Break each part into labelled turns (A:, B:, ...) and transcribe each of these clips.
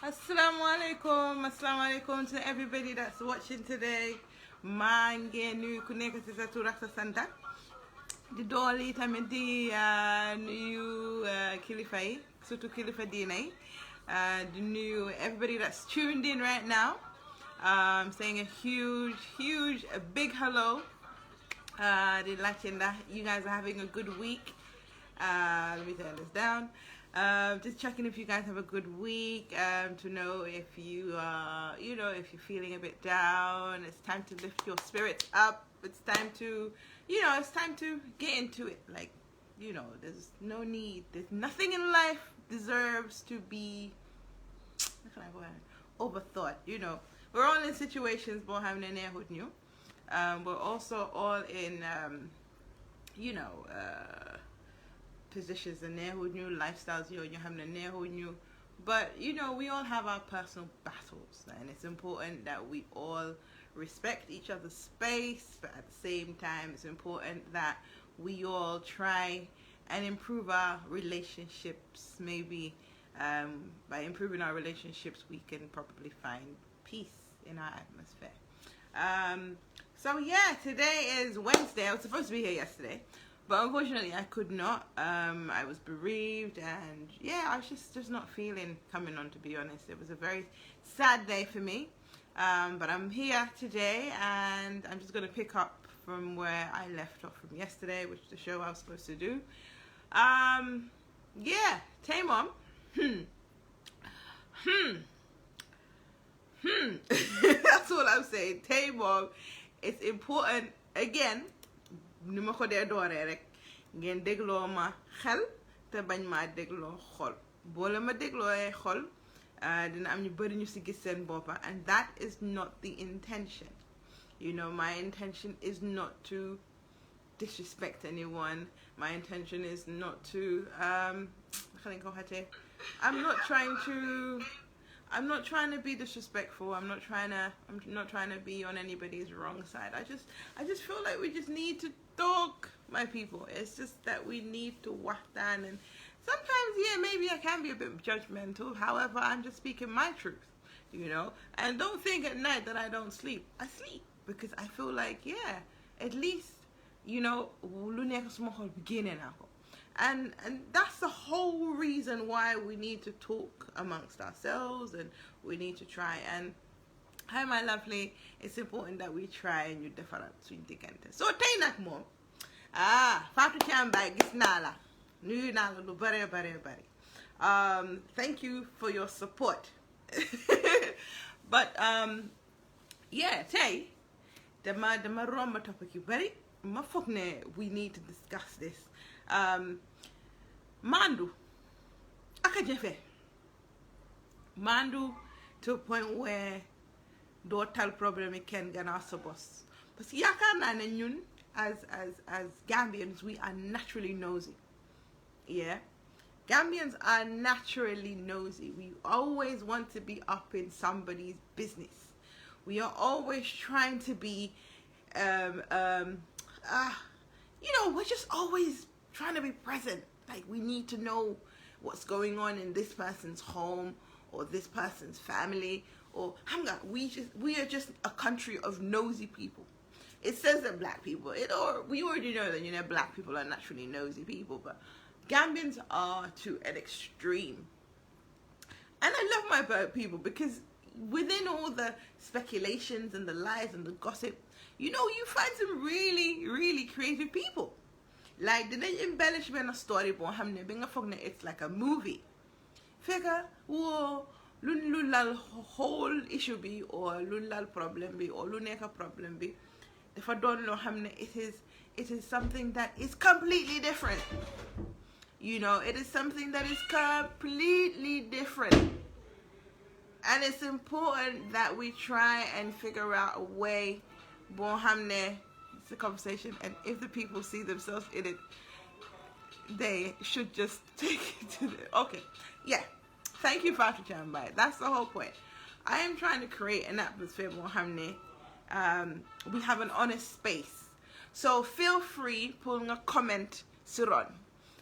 A: Assalamu alaikum to everybody that's watching today. Mangenu kuneka sisa turaksa santa. Di doli tamidi new kilifai, sutu kilifa dinai. The new everybody that's tuned in right now. Saying a huge, a big hello. The Latinda, you guys are having a good week. Let me turn this down. Just checking if you guys have a good week, to know if you if you're feeling a bit down. It's time to lift your spirits up. It's time to, it's time to get into it. Like, there's no need. There's nothing in life deserves to be, overthought. We're all in situations, but having a neighborhood new. We're also all in, positions and new lifestyles, you have the new, but we all have our personal battles, and it's important that we all respect each other's space, but at the same time it's important that we all try and improve our relationships. Maybe by improving our relationships we can probably find peace in our atmosphere. So yeah, today is Wednesday. I was supposed to be here yesterday, but unfortunately I could not. I was bereaved, and yeah, I was just not feeling coming on, to be honest. It was a very sad day for me, but I'm here today, and I'm just going to pick up from where I left off from yesterday, which is the show I was supposed to do. Yeah, Tay Mom. That's all I'm saying. Tay Mom, it's important, again, ni ma ko dee dooree rek ngeen dégloo ma xel te bañ maa dégloo xol. Boole ma déglooyee xol, dina am ñu bari ñu ci gis seen boppa, and that is not the intention. My intention is not to disrespect anyone. My intention is not to I'm not trying to be disrespectful. I'm not trying to be on anybody's wrong side. I just feel like we just need to talk, my people. It's just that we need to walk down, and sometimes, yeah, maybe I can be a bit judgmental. However, I'm just speaking my truth, and don't think at night that I don't sleep. I sleep because I feel like, yeah, at least, and that's the whole reason why we need to talk amongst ourselves, and we need to try. And hi, my lovely, it's important that we try and you different between the kente. So tay nak mom, Fatou Chamba gis nala, nuyu nala lu bare. Thank you for your support. But yeah, tay dama romba topic yu bari, ma foog ne we need to discuss this. Maandu aka jafe. Maandu to a point where doo tal problème kenn gannaaw sa boss, parce que yaakaar naa ne ñun as Gambians, we are naturally nosy. Yeah, Gambians are naturally nosy. We always want to be up in somebody's business. We are always trying to be we're just always trying to be present. Like, we need to know what's going on in this person's home or this person's family, or we are just a country of nosy people. It says that black people, we already know that black people are naturally nosy people, but Gambians are to an extreme. And I love my black people, because within all the speculations and the lies and the gossip, you find some really, really creative people. Like, dinañ embellish benn story boo xam ne bi nga foog ne it's like a movie. Fekka woo lu lal whole issue bi, or lu lal problem bi, or lu nekk problem bi, dafa doon loo xam ne it is something that is completely different. It is something that is completely different. And it's important that we try and figure out a way boo xam ne It's a conversation, and if the people see themselves in it, they should just take it to the... Okay, yeah. Thank you, Father Jambai. That's the whole point. I am trying to create an atmosphere, Mohamne. We have an honest space. So feel free putting a comment, Suron.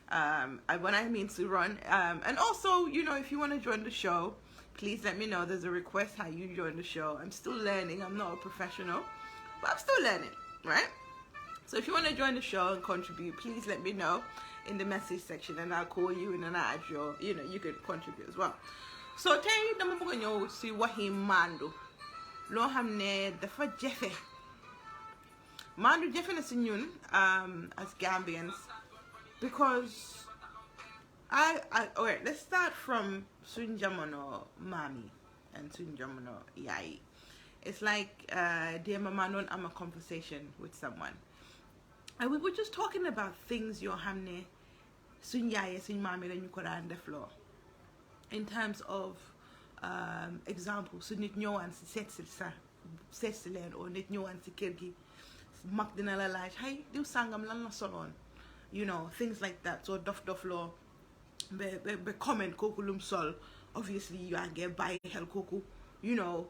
A: When I mean Suron. And also, you know, if you want to join the show, please let me know. There's a request how you join the show. I'm still learning. I'm not a professional, but I'm still learning, right? So if you want to join the show and contribute, please let me know in the message section, and I'll call you and then I'll add your, you know, you could contribute as well. So tey dama bëgg ñëw ci waxi Maandu loo xam ne dafa jafe. Maandu jafe na ci ñun as Gambians, because okay, let's start from suñ jamono maami and suñ jamono yaay. It's like démb maa doon am a conversation with someone, and we were just talking about things yoo xam ne suñ yaay suñ maami dañu ko daan def loo. In terms of example, su nit ñëwaan si seet si leen, or nit ñëwaan si kër gi mag dina la laaj hey diw sàngam lan la soloon, you know, things like that. So dof loo be comment kooku lum sol, obviously yaa ngi bàyyi xel kooku, you know,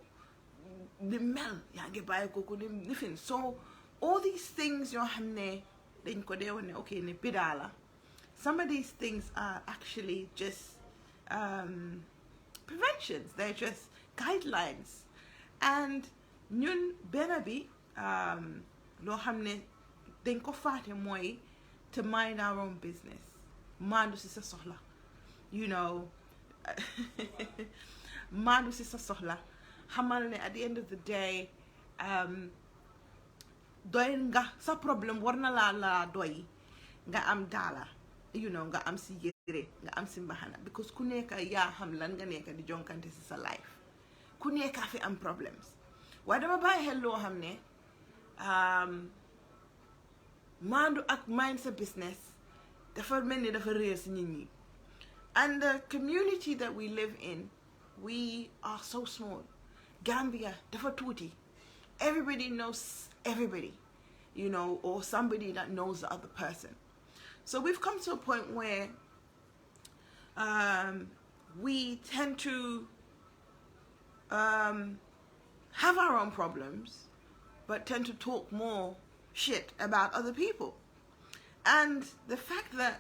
A: ni mel yaa ngi bàyyi kooku ni lifin. So all these things yoo xam ne dañ ko dee wane ne okay ne bidaa la. Some of these things are actually just preventions. They're just guidelines. And ñun benn bi loo xam ne dañ ko faate mooy to mind our own business. Maandu si sa soxla, you know. Maandu si sa soxla, xamal ne at the end of the day doy nga sa problème war na la doy nga am daala, you know, nga am si yére, nga am si mbaxana, because ku nekk yaa xam lan nga nekk di jonkante si sa life. Ku nekk fi am problems. Waaye dama bàyyi xel loo xam ne maandu ak mind sa business dafa mel ni dafa réer si nit ñi. And the community that we live in, we are so small. Gambia dafa tuuti. Everybody knows everybody, you know, or somebody that knows the other person. So we've come to a point where we tend to have our own problems, but tend to talk more shit about other people. And the fact that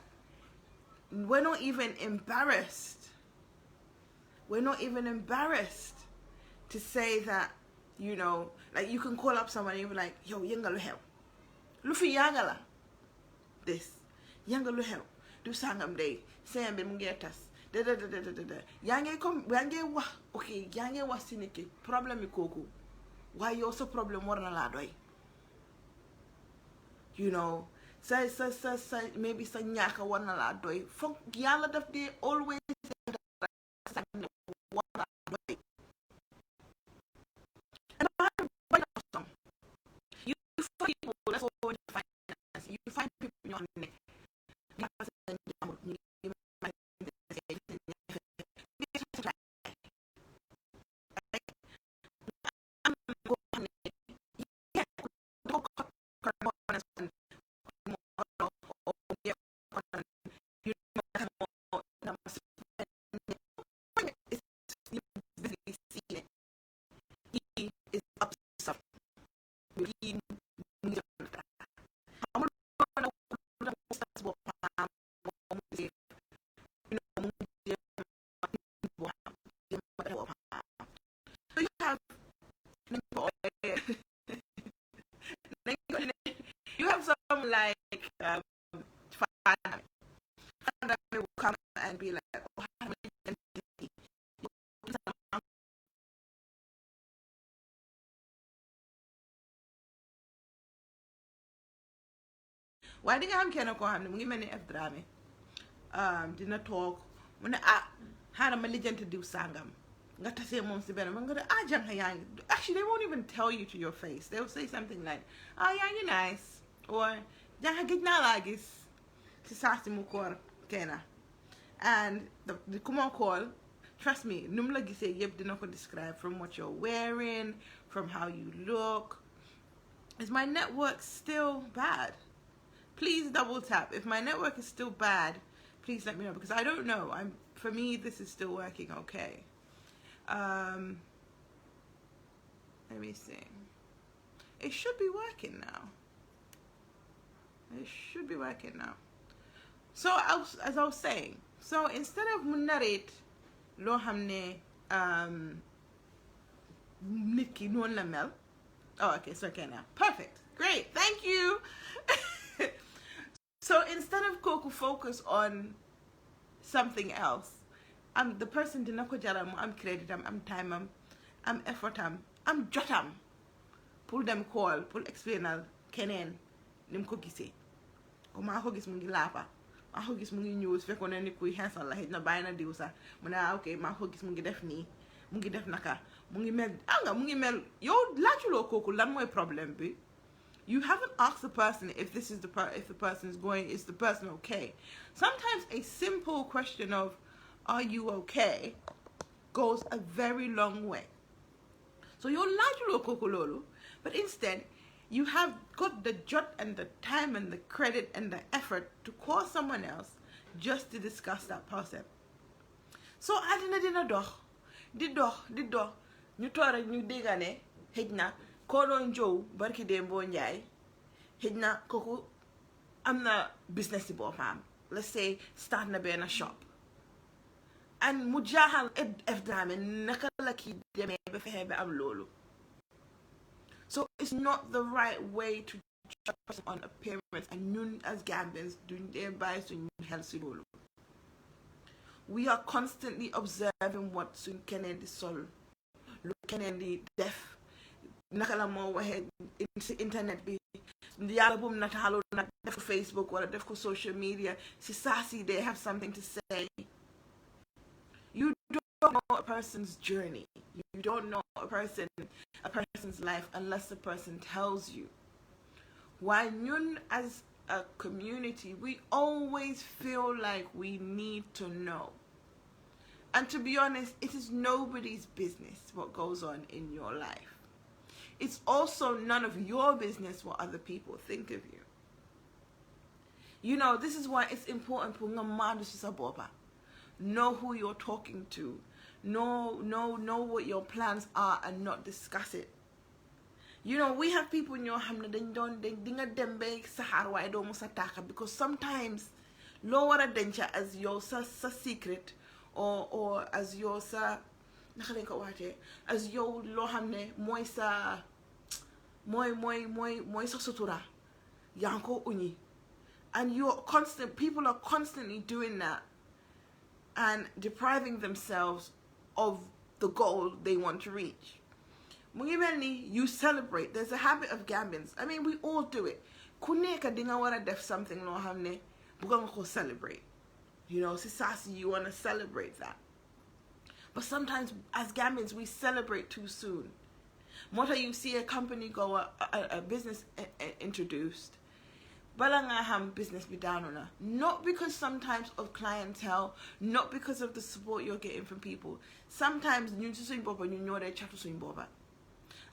A: we're not even embarrassed to say that, you know, like you can call up someone and you'll be like, yo, yanga lu xew lu fi yanga la this yanga lu xew du sangam day seen bi mu ngi tas da yaa ngi wax okay yaa ngi wax si nit ki problème yi kooku waaye yow sa problème war na laa doy, you know, sa maybe sa ñaaka war na laa doy. Foog yàlla daf di always war na doy. You find people, that's all you find. You find people ñoo xam ne you have someone like Father will come and be like, oh, why di nga xam kenn koo xam ne mu ngi mel ni F Dramé dina toog mu ne xaaral ma lijjanti diw sàngam nga tasee moom si benn man nga de jàng yaa ngi, actually they won't even tell you to your face. They'll say something like yaa ngi nice, or jàng gëj naa laa gis si saa si mu koor kenn, and the ku ma call, trust me, nu mu la gisee yëpp dina ko describe, from what you're wearing, from how you look, Is my network still bad? Please double tap. If my network is still bad, please let me know, because I don't know. For me, this is still working okay. Let me see. It should be working now. It should be working now. So as I was saying, so instead of munarit lo hamne nitki non la mel. Oh, okay, so okay now. Perfect. Great. Thank you. So instead of Coco focus on something else, the person did not ko jaram, I'm credit, I'm time, I'm effort, I'm jotam. Pull them call, pull explain al kenen nim ko gisee. Ko ma ko gis mu ngi lapa. Ma ko gis mu ngi news fekkone ni kuy hensal la na bayina diw sa. Mu na okay, ma ko gis mu ngi def ni, mu ngi def naka, mu ngi mel anga mu ngi mel yow lajulo koku lan moy problème bi. You haven't asked the person if this is if the person is going, is the person okay? Sometimes a simple question of, are you okay, goes a very long way. So you're lajulo kokololo, but instead, you have got the jot and the time and the credit and the effort to call someone else just to discuss that person. So adina di doh, ñu tora ñu dégane hejna konon jow barki dembo njaay hejna koku amna business ci bopam, let's say start na ben shop, and mu jaaxal efdame naka la ki demee ba fexe ba am loolu. So it's not the right way to judge a person on appearance, and ñun as Gambians duñ dee bàyyi suñ xel si loolu. We are constantly observing what suñ keneen di sol, lu keneen di def, naka la moo waxee si internet bi, yàlla bum nataalu nag def ko Facebook wala def ko social media, si saasi they have something to say. You don't know a person's journey. You don't know a person's life unless the person tells you. Why ñun as a community, we always feel like we need to know. And to be honest, it is nobody's business what goes on in your life. It's also none of your business what other people think of you. You know, this is why it's important for Maandu saboba. Know who you're talking to. Know what your plans are and not discuss it. You know, we have people in your hamna dinga dembe saharwa edo musataka, because sometimes lower danger as your sa secret or as your sa as your lo hamne moy sa sutura yanko uni, and people are constantly doing that and depriving themselves of the goal they want to reach. You celebrate. There's a habit of Gambians. I mean, we all do it. Kuneka dinga wara def something lo hamne bugang ko celebrate. You know, sisasi, you want to celebrate that. But sometimes as Gambians, we celebrate too soon. Mota, you see a company go, a business introduced, balanga ham business be down on her. Not because sometimes of clientele, not because of the support you're getting from people. Sometimes you know they chat to boba.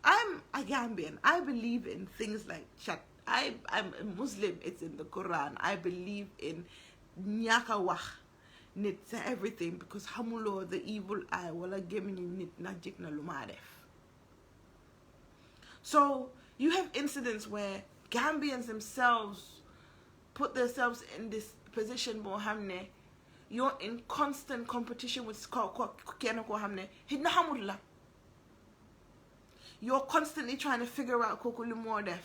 A: I'm a Gambian. I believe in things like chat. I'm a Muslim. It's in the Quran. I believe in nyakawah. Nit everything, because hamulo the evil eye wala gemini nit najik na lumadef. So you have incidents where Gambians themselves put themselves in this position bohamne. You're in constant competition with you're constantly trying to figure out Kokulumodef.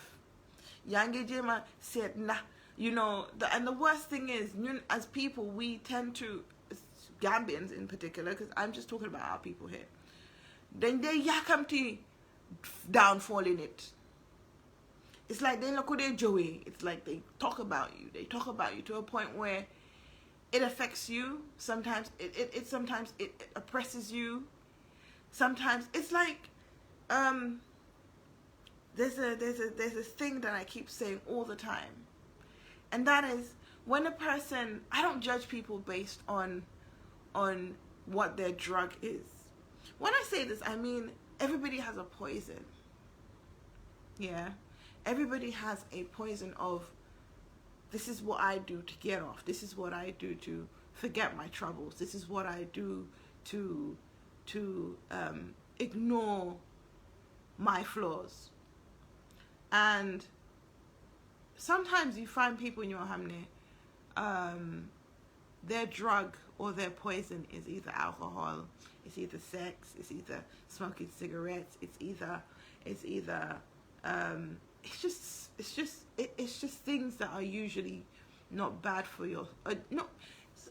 A: Yange Jema said nah. You know, and the worst thing is, as people, we tend to, Gambians in particular, because I'm just talking about our people here, then they yakamti downfall in it. It's like they look at Joey. It's like they talk about you. They talk about you to a point where it affects you. Sometimes sometimes it oppresses you. Sometimes it's like there's a thing that I keep saying all the time. And that is, when a person, I don't judge people based on what their drug is. When I say this, I mean everybody has a poison. Yeah. Everybody has a poison of, this is what I do to get off. This is what I do to forget my troubles. This is what I do to ignore my flaws. And sometimes you find people in your hamne, their drug or their poison is either alcohol, it's either sex, it's either smoking cigarettes, it's just things that are usually not bad for your no,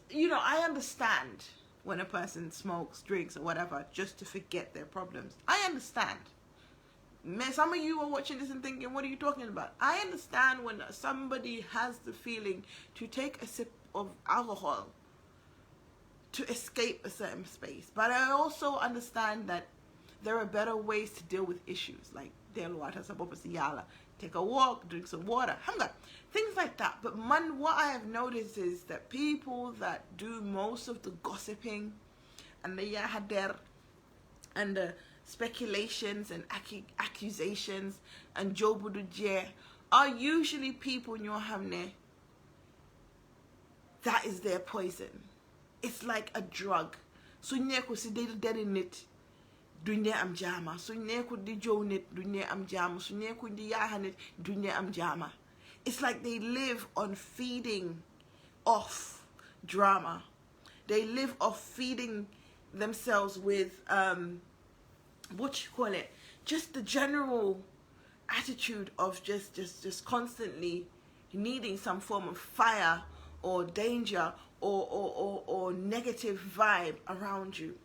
A: you know, I understand when a person smokes, drinks, or whatever just to forget their problems. I understand. Some of you are watching this and thinking, what are you talking about? I understand when somebody has the feeling to take a sip of alcohol to escape a certain space. But I also understand that there are better ways to deal with issues, like take a walk, drink some water, things like that. But what I have noticed is that people that do most of the gossiping and the yahader and the speculations and accusations and jobuduje are usually people in your hamne that is their poison. It's like a drug. So dunye am jama, so di jonit dunye am jama, so di yahanit dunye am jama. It's like they live on feeding off drama. They live off feeding themselves with just the general attitude of just constantly needing some form of fire or danger or negative vibe around you.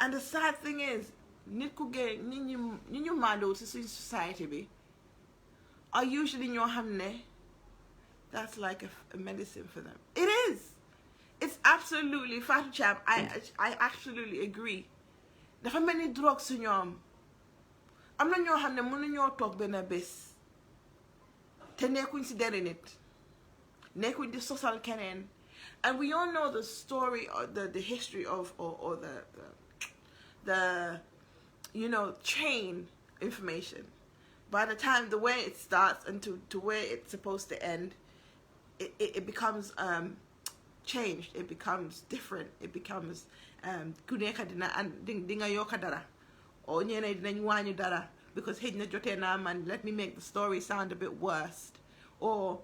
A: And the sad thing is, Maandu society are usually in your hamne. That's like a medicine for them. It is. It's absolutely fatu chap. I absolutely agree. There are many drugs in your I'm not your hamne. I'm not your talk benabis. Te neku incident it. Neku the social canon, and we all know the story or the history of or the you know, chain information. By the time the way it starts and to where it's supposed to end, it becomes changed. It becomes different. It becomes kuneka dina and dinga yoka dara or nyene dina nywanyu dara because hidna jote na man, let me make the story sound a bit worse, or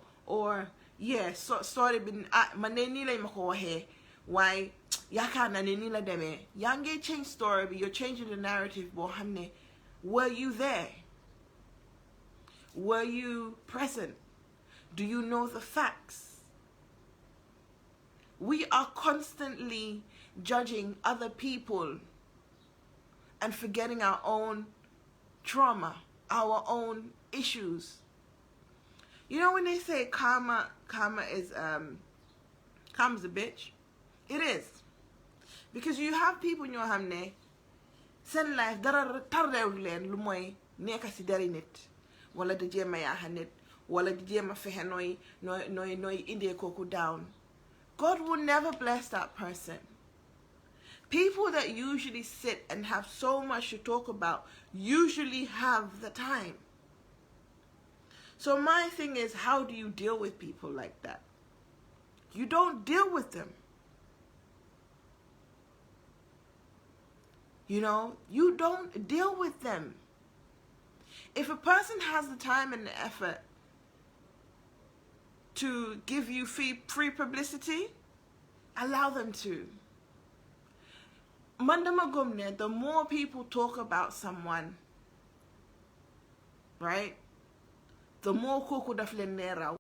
A: yeah, so story bin maneni la mako he why yaka na nila deme yange change story, but you're changing the narrative. Bohamne, were you there? Were you present? Do you know the facts? We are constantly judging other people and forgetting our own trauma, our own issues. You know when they say karma is karma's a bitch? It is. Because you have people in your hamne, send life dara tarrewlen lu moy neka si dari nit wala de jema ya hanit wala de jema fehe noy inde koku down. God will never bless that person. People that usually sit and have so much to talk about usually have the time. So my thing is, how do you deal with people like that? You don't deal with them. You know, you don't deal with them. If a person has the time and the effort to give you free publicity, allow them to. Mandamagumne, the more people talk about someone, right, the more koko daflenera.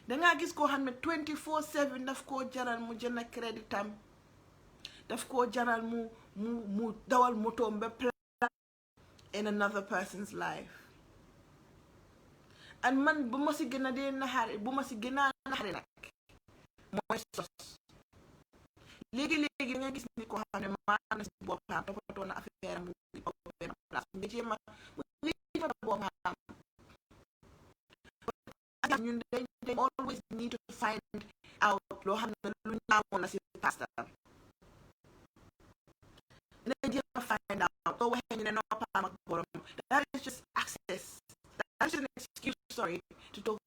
A: Danga gis ko xamne 24/7 daf ko jaral mu jëna creditam, daf ko jaral mu dawal motom be in another person's life. And man bu ma si gëna de naxari, bu ma si gëna naxari nak moy sos. Legi nga gis ni ko xamne ma na ci bopam topato na affaire mu ben place ngi ci ma bopam. They always need to find out lo xamne lu ñaaw na ci pasta. They just find out. So when you know,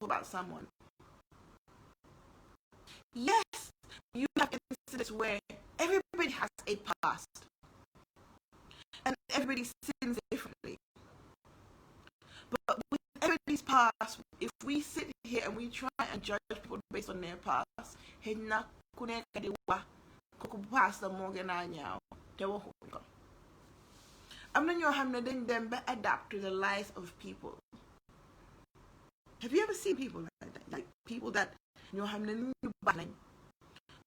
A: about someone. Yes, you have incidents where everybody has a past and everybody sins differently. But with everybody's past, if we sit here and we try and judge people based on their past, I'm not having them adapt to the lives of people. Have you ever seen people like that? Like people that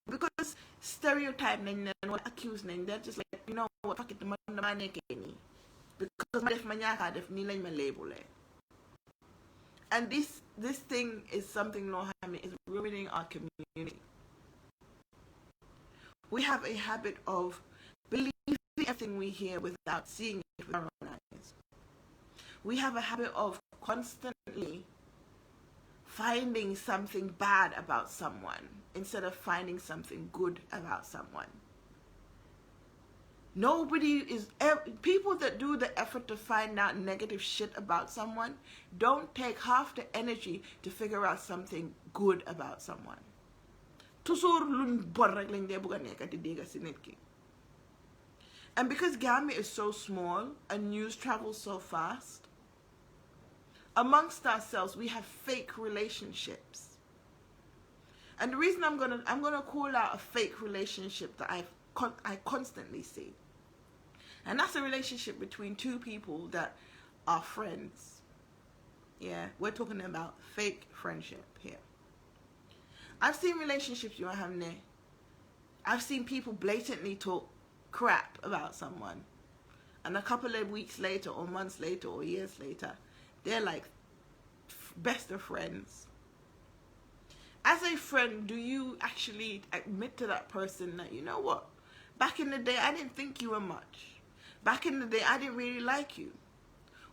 A: because stereotype or accuse they're just like, you know what, fuck it, the man because my manyaka def ni lañ ma label. And this thing is something is ruining our community. We have a habit of believing everything we hear without seeing it with our own eyes. We have a habit of constantly finding something bad about someone instead of finding something good about someone. People that do the effort to find out negative shit about someone don't take half the energy to figure out something good about someone. And because Gambia is so small and news travels so fast, amongst ourselves we have fake relationships. And the reason I'm gonna call out a fake relationship that I constantly see, and that's a relationship between two people that are friends. Yeah, we're talking about fake friendship here. I've seen relationships you have there. I've seen people blatantly talk crap about someone, and a couple of weeks later or months later or years later, they're like best of friends. As a friend, do you actually admit to that person that, you know what, back in the day I didn't think you were much, back in the day I didn't really like you?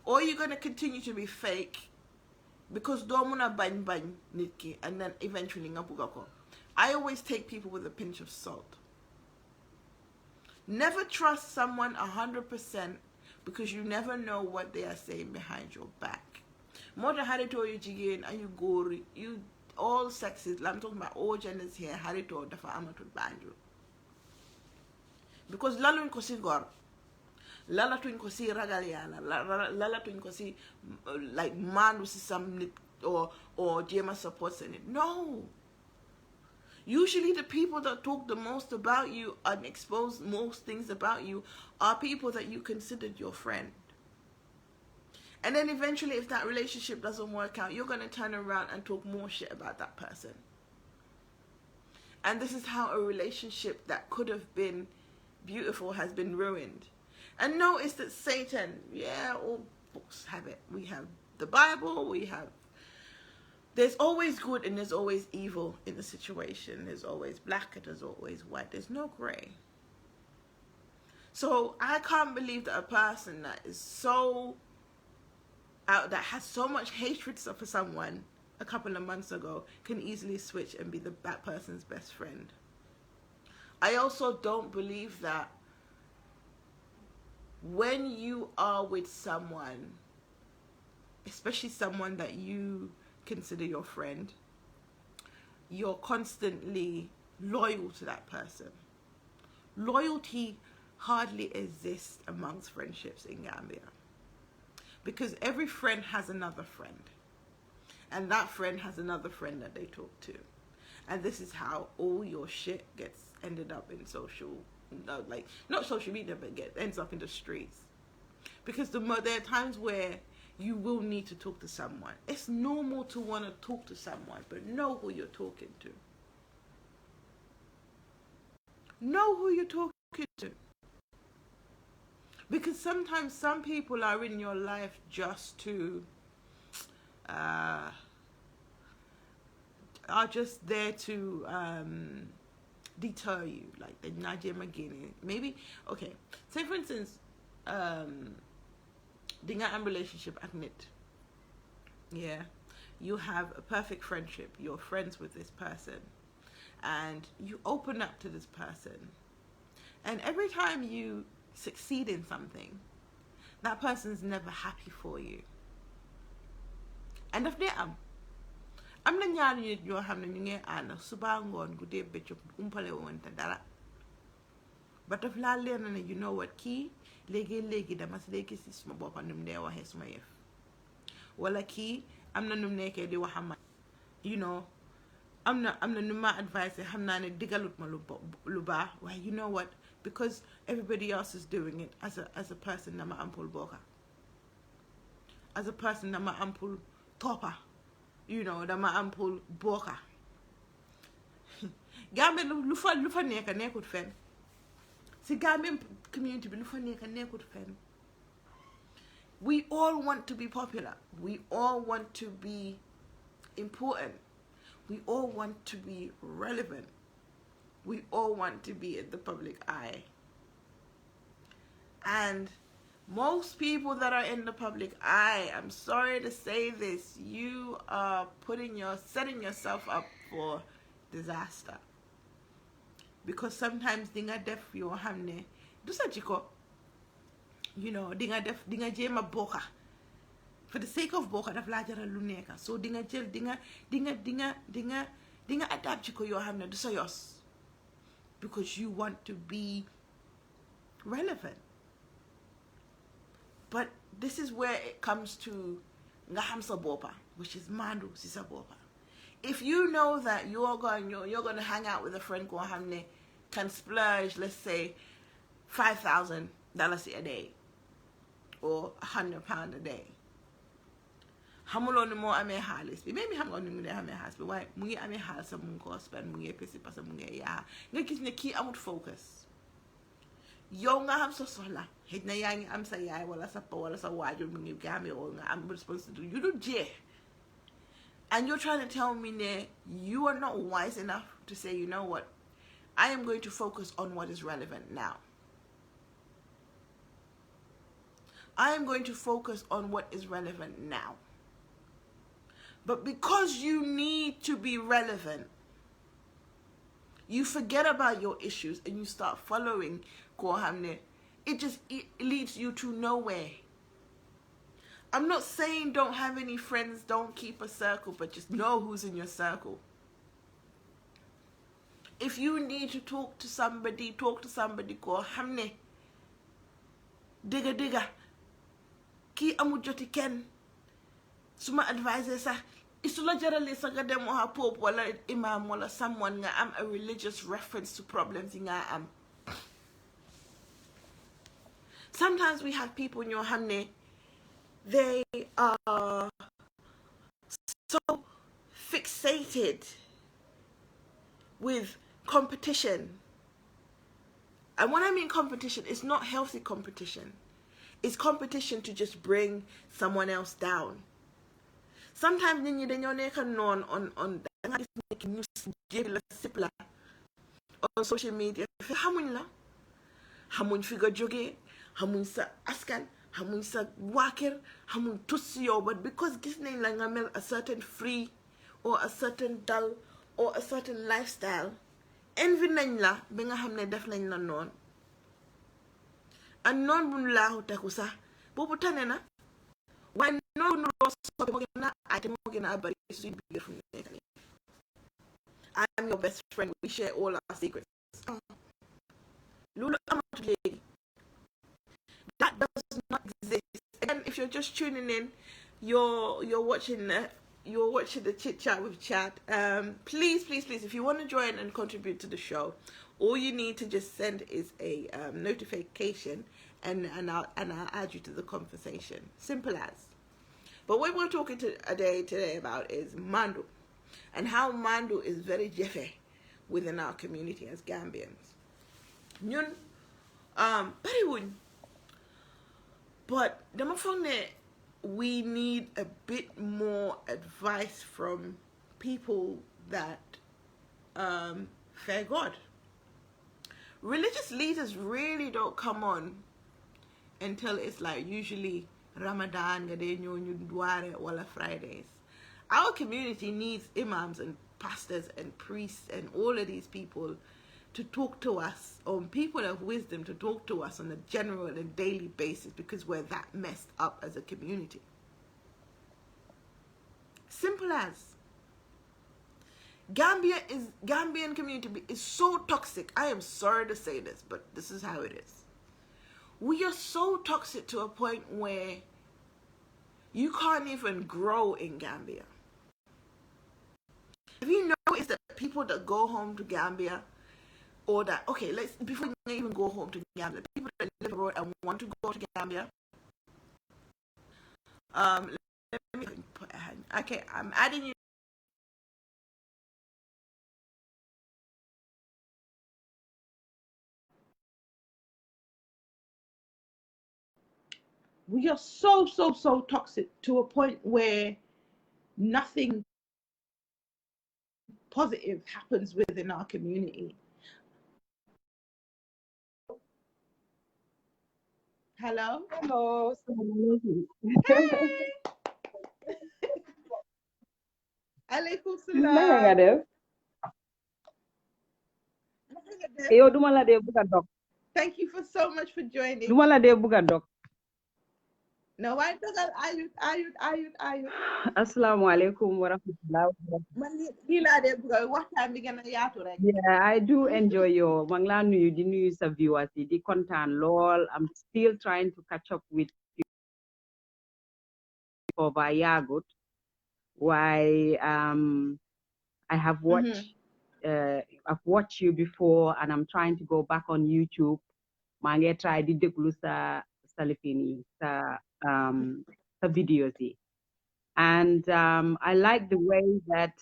A: Or are you going to continue to be fake because domuna bany nitki and then eventually ngapugako? I always take people with a pinch of salt. Never trust someone 100% because you never know what they are saying behind your back. More than how they told you again, and you go, you all sexes, I'm talking about all genders here, how they told the amateur banjo. Because lalu inko si gor, lala tu inko si ragaliana, lala tu inko si like Maandu si some or Jema supports in it. No. Usually the people that talk the most about you and expose most things about you are people that you considered your friend. And then eventually, if that relationship doesn't work out, you're going to turn around and talk more shit about that person. And this is how a relationship that could have been beautiful has been ruined. And notice that Satan, yeah, all books have it. We have the Bible, there's always good and there's always evil in the situation. There's always black and there's always white. There's no gray. So I can't believe that a person that is so out, that has so much hatred for someone a couple of months ago, can easily switch and be that person's best friend. I also don't believe that when you are with someone, especially someone that you consider your friend, you're constantly loyal to that person. Loyalty hardly exists amongst friendships in Gambia, because every friend has another friend, and that friend has another friend that they talk to, and this is how all your shit gets ended up in not social media, but ends up in the streets. Because there are times where you will need to talk to someone. It's normal to want to talk to someone, but know who you're talking to. Know who you're talking to. Because sometimes some people are in your life just to are just there to deter you, like the Nadia McGinney. Maybe, okay, say for instance, dinga am relationship at NIT. Yeah, you have a perfect friendship, you're friends with this person, and you open up to this person, and every time you succeed in something, that person's never happy for you. And if they are, am na ñaari nit ñoo xam ne ñu ngi ànd suba ngoon guddee bëccëg umpale woonte dara ba daf laa leer na ne you know what kii léegi dama si léegi si suma boppa nu mu dee waxee suma yëf wala kii am na nu mu nekkee di waxama you know am na nu ma advice xam naa ne digalut ma lu baax waaye you know what because everybody else is doing it as a person dama ampul bokka as a person dama ampul toppa you know dama ampul bokka Gambia lu fa nekk nekkut fenn si Gambian community bi lu fa nekk nekkut fenn we all want to be popular, we all want to be important, we all want to be relevant, we all want to be in the public eye. And most people that are in the public eye, I'm sorry to say this, you are setting yourself up for disaster. Because sometimes dinga def yo hamne du sa jiko, you know, dinga jema boka for the sake of boka daf la jaral lu neka, so dinga adapt jiko yo hamne du sa yos because you want to be relevant. But this is where it comes to nga ham sa bopa, which is Maandu si sa bopa. If you know that you're going to hang out with a friend who can splurge, let's say, $5,000 a day or £100 a day. Hamulo mo ame halis. Maybe ham on the ame has, but why mungi ame halis sa mungo spend mungi pesi pa sa mungi ya. Nga kis ne ki amut focus. Yo nga ham so sola. Hit na yang am sa yai wala sa pa wala sa wajur mungi gami o nga am responsible to you do je. And you're trying to tell me that you are not wise enough to say, you know what, I am going to focus on what is relevant now. I am going to focus on what is relevant now. But because you need to be relevant, you forget about your issues and you start following Kohamne. It leads you to nowhere. I'm not saying don't have any friends, don't keep a circle, but just know who's in your circle. If you need to talk to somebody, ko hamne. Diga. Ki amu joti ken. Suma advisor sa isula jarali sa gadem ha pope wala imam wala someone nga am a religious reference to problems nga am. Sometimes we have people in your hamne. They are so fixated with competition. And when I mean competition, it's not healthy competition. It's competition to just bring someone else down. Sometimes when you on social media, hamun figure joge, hamun sa askan, hamun sa wakir, hamun tusiyo, but because gisne lang ngamel a certain free or a certain dull or a certain lifestyle, envy nañ la bi nga xamne def nañ la non. And non bu laahu taku sax bobu tane na way non no so mo gëna ay mo gëna bari suñu biir fu nekk ni. I'm your best friend, we share all our secrets. Lulu amatu legi. That does not exist. Again, if you're just tuning in, you're watching the chit chat with Chad. Please, if you want to join and contribute to the show, all you need to just send is a notification, and I'll add you to the conversation. Simple as. But what we're talking today about is Maandu, and how Maandu is very jefe within our community as Gambians. Ñun bariwuñ, but dama foog ne we need a bit more advice from people that fear God. Religious leaders really don't come on until it's like usually Ramadan, wala Fridays. Our community needs imams and pastors and priests and all of these people to talk to us, or people of wisdom to talk to us on a general and daily basis, because we're that messed up as a community. Simple as. Gambian community is so toxic. I am sorry to say this, but this is how it is. We are so toxic to a point where you can't even grow in Gambia. Have you noticed that people that go home to Gambia, or that, okay, let's, before we even go home to Gambia, people that live abroad and want to go to Gambia, let me put a hand. Okay, I'm adding you. We are so toxic to a point where nothing positive happens within our community. Hello?
B: Hello.
A: Hey! Alaikum
B: Naka nga
A: salam.
B: def? Yow duma la dee buga dog.
A: Thank you for so much for joining.
B: Duma la dee buga dog.
A: No, I dogal ayut.
B: Assalamu alaikum wa rahmatullahi wa barakatuh.
A: Man lii laa dee bëgg waxtaan bi gën a yaatu rek.
B: Yeah, I do enjoy your maa ngi laa nuyu di nuyu sa viewers yi di kontaan lool. I'm still trying to catch up with you over yaagut. Why I have watched I've watched you before and I'm trying to go back on YouTube. Maa ngi try di déglu sa lifin yi sa videos yi. And I like the way that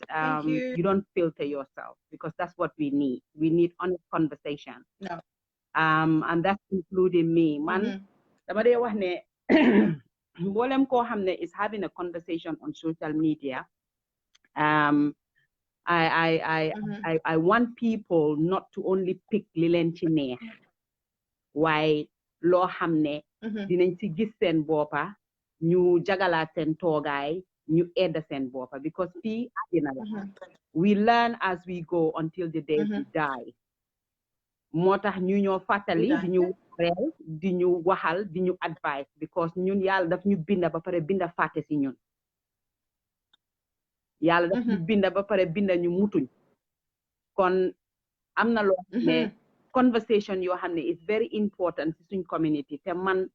B: you don't filter yourself, because that's what we need. We need honest conversation.
A: No.
B: And that's including me. Man, dama dee wax ne mboolem koo xam ne is having a conversation on social media. I want people not to only pick li leen ci neex, waaye loo xam ne dinañ ci gis seen boppa, ñu jagalaat seen toogaay, ñu edda seen boppa, because fii àddina la. We learn as we go until the day we die. moo tax ñu ñoo fàttali di ñu waxal di ñu waxal di ñu advice, because ñun yàlla daf ñu binda ba pare binda fàtte si ñun. yàlla daf ñu binda ba pare binda ñu mutuñ. kon am na loo xam ne conversation yoo xam ne is very important ci suñ community. te man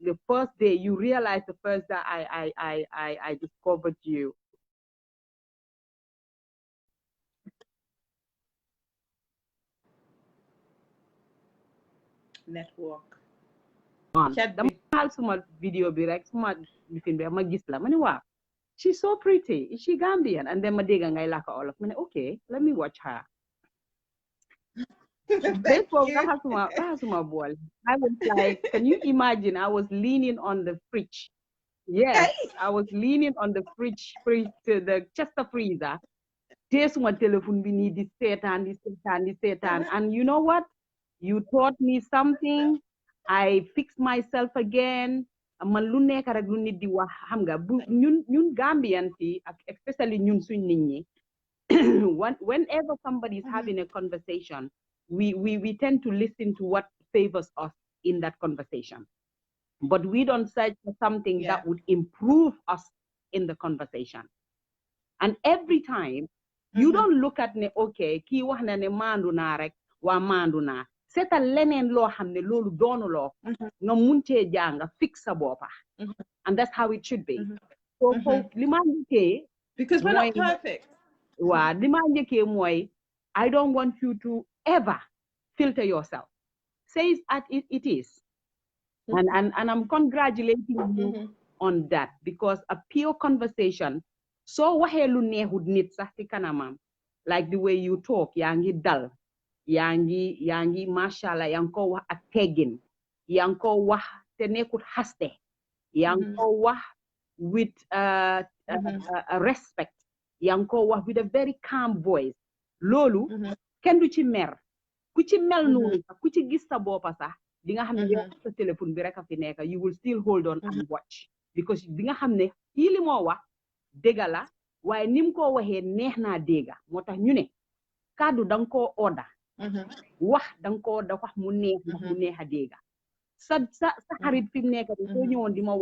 B: the first day you realize the first day I discovered you.
A: Network.
B: dama xaal suma video bi rek suma lifin bi ma gis la ma ne waaw, she's so pretty, is she Gambian? And then ma dégga ngay làkka olof ma ne okay, let me watch her.
A: Thank you.
B: I was like, can you imagine? I was leaning on the fridge. Yes, I was leaning on the fridge, the Chester freezer. There's my telephone, we need this Satan. And you know what? You taught me something. I fixed myself again. Man lu nekk rek lu nit di wax xam nga bu ñun Gambian fi, especially ñun suñ nit ñi. Whenever somebody is having a conversation, we tend to listen to what favors us in that conversation. But we don't search for something that would improve us in the conversation. And every time, you don't look at ne, okay, ki wax na ne maandu naa rek, waa maandu naa. Seetal leneen loo xam ne loolu doonuloo nga mun cee jàng fix sa boppa. And that's how it should be. So li ma njëkkee,
A: because we're not perfect.
B: Waa li ma njëkkee mooy, I don't want you to ever filter yourself. Say it is. And I'm congratulating you on that, because a pure conversation, so waxee lu neexut nit sax ci kanamam, like the way you talk, yaa ngi dal, yaa ngi mashallah, yaa ngi ko wax ak teggin, yaa ngi ko wax te nekkut xaste, yaa ngi ko wax with respect, yaa ngi ko wax with a very calm voice. Loolu kenn du ci mer. Ku ci mel noonu sax ku ci gis sa boppa sax di nga xam ne yow sa téléphone bi rek a fi nekk, you will still hold on and watch, because di nga xam ne kii li moo wax dégga la, waaye ni mu ko waxee neex naa dégga. moo tax ñu ne kàddu da nga koo oda, wax da nga koo da wax mu neex a dégga. sa xarit fi mu nekk soo ñëwoon di ma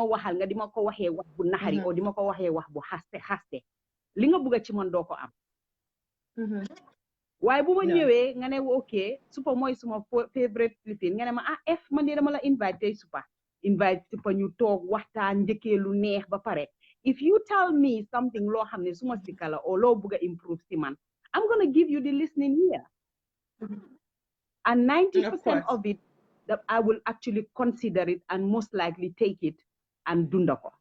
B: waxal, nga di ma ko waxee wax bu naxari o di ma ko waxee wax bu xaste li nga bëgg ci man doo ko am waaye bu ma ñëwee nga ne ok supa mooy suma favorite lifin nga ne ma f man de dama la invite tey supa ñu toog waxtaan njëkkee lu neex ba pare if you tell me something loo xam ne suma sikka la o loo bëgg a improve si man I'm gonna give you the listening ear and 90% of it that I will actually consider it and most likely take it and dunda ko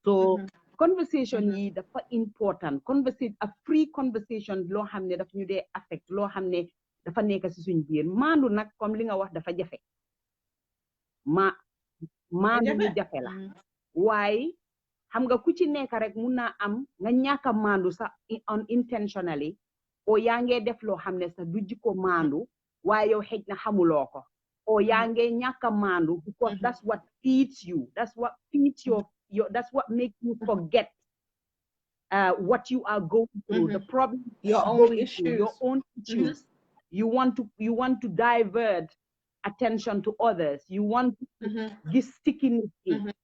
B: so conversation yi dafa important a free conversation loo xam ne daf ñu dee affect loo xam ne dafa nekk si suñ biir maandu nag comme li nga wax dafa jafe maandu lu jafe la waaye xam nga ku ci nekk rek mun naa am nga ñàkk a maandu sax unintentionally o yaa ngee def loo xam ne sax du jikko maandu waaye yow xëj na xamuloo ko o yaa ngee ñàkk a maandu because that's what feeds you that's what feeds that's what makes you forget what you are going through, the problem
A: your own issues.
B: You want to divert attention to others. You want to give stickiness.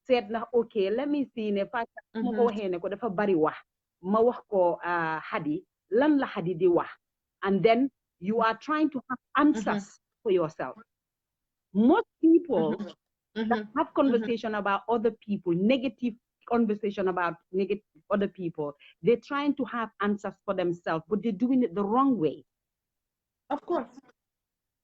B: Said na okay, let me see if I can go ahead ko dafa bari wax ma wax ko hadi lan la hadi di wax and then you are trying to have answers for yourself. Most people that have conversation about other people, negative conversation about negative other people, they're trying to have answers for themselves, but they're doing it the wrong way.
A: Of course.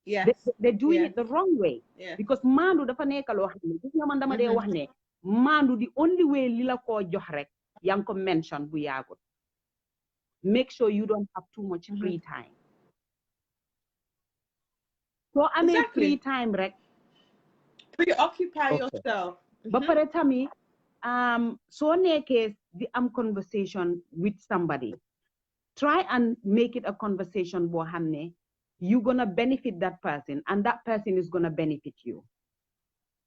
A: Yes.
B: They're doing it the wrong way. Because Maandu dafa nekk loo xam ne gis nga man dama dee wax ne Maandu the only way li la koo jox rek yaa ngi ko mention bu yaagut. Make sure you don't have too much free time. So I mean free time rek.
A: Preoccupy yourself.
B: Ba pare tamit so nekkee di am conversation with somebody, try and make it a conversation boo xam ne you're gonna benefit that person and that person is gonna benefit you.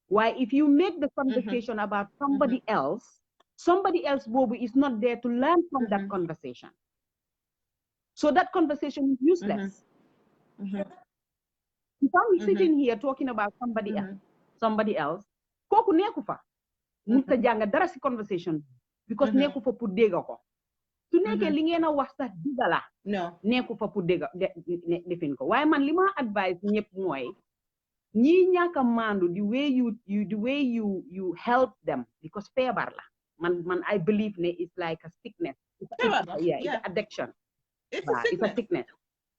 B: Why if you make the conversation about somebody else boobu is not there to learn from that conversation. So that conversation is useless. If I'm sitting here talking about somebody else, kooku nekku fa musta jàng dara si conversation because nekku fa pour dégga ko su nekkee li ngeen a wax sax digga la nekku fa pour dégga defin ko waaye man li ma advice ñëpp mooy ñi ñàkk a maandu the way you help them because feebar la man I believe ne it's like a sickness. It's an addiction. It's a sickness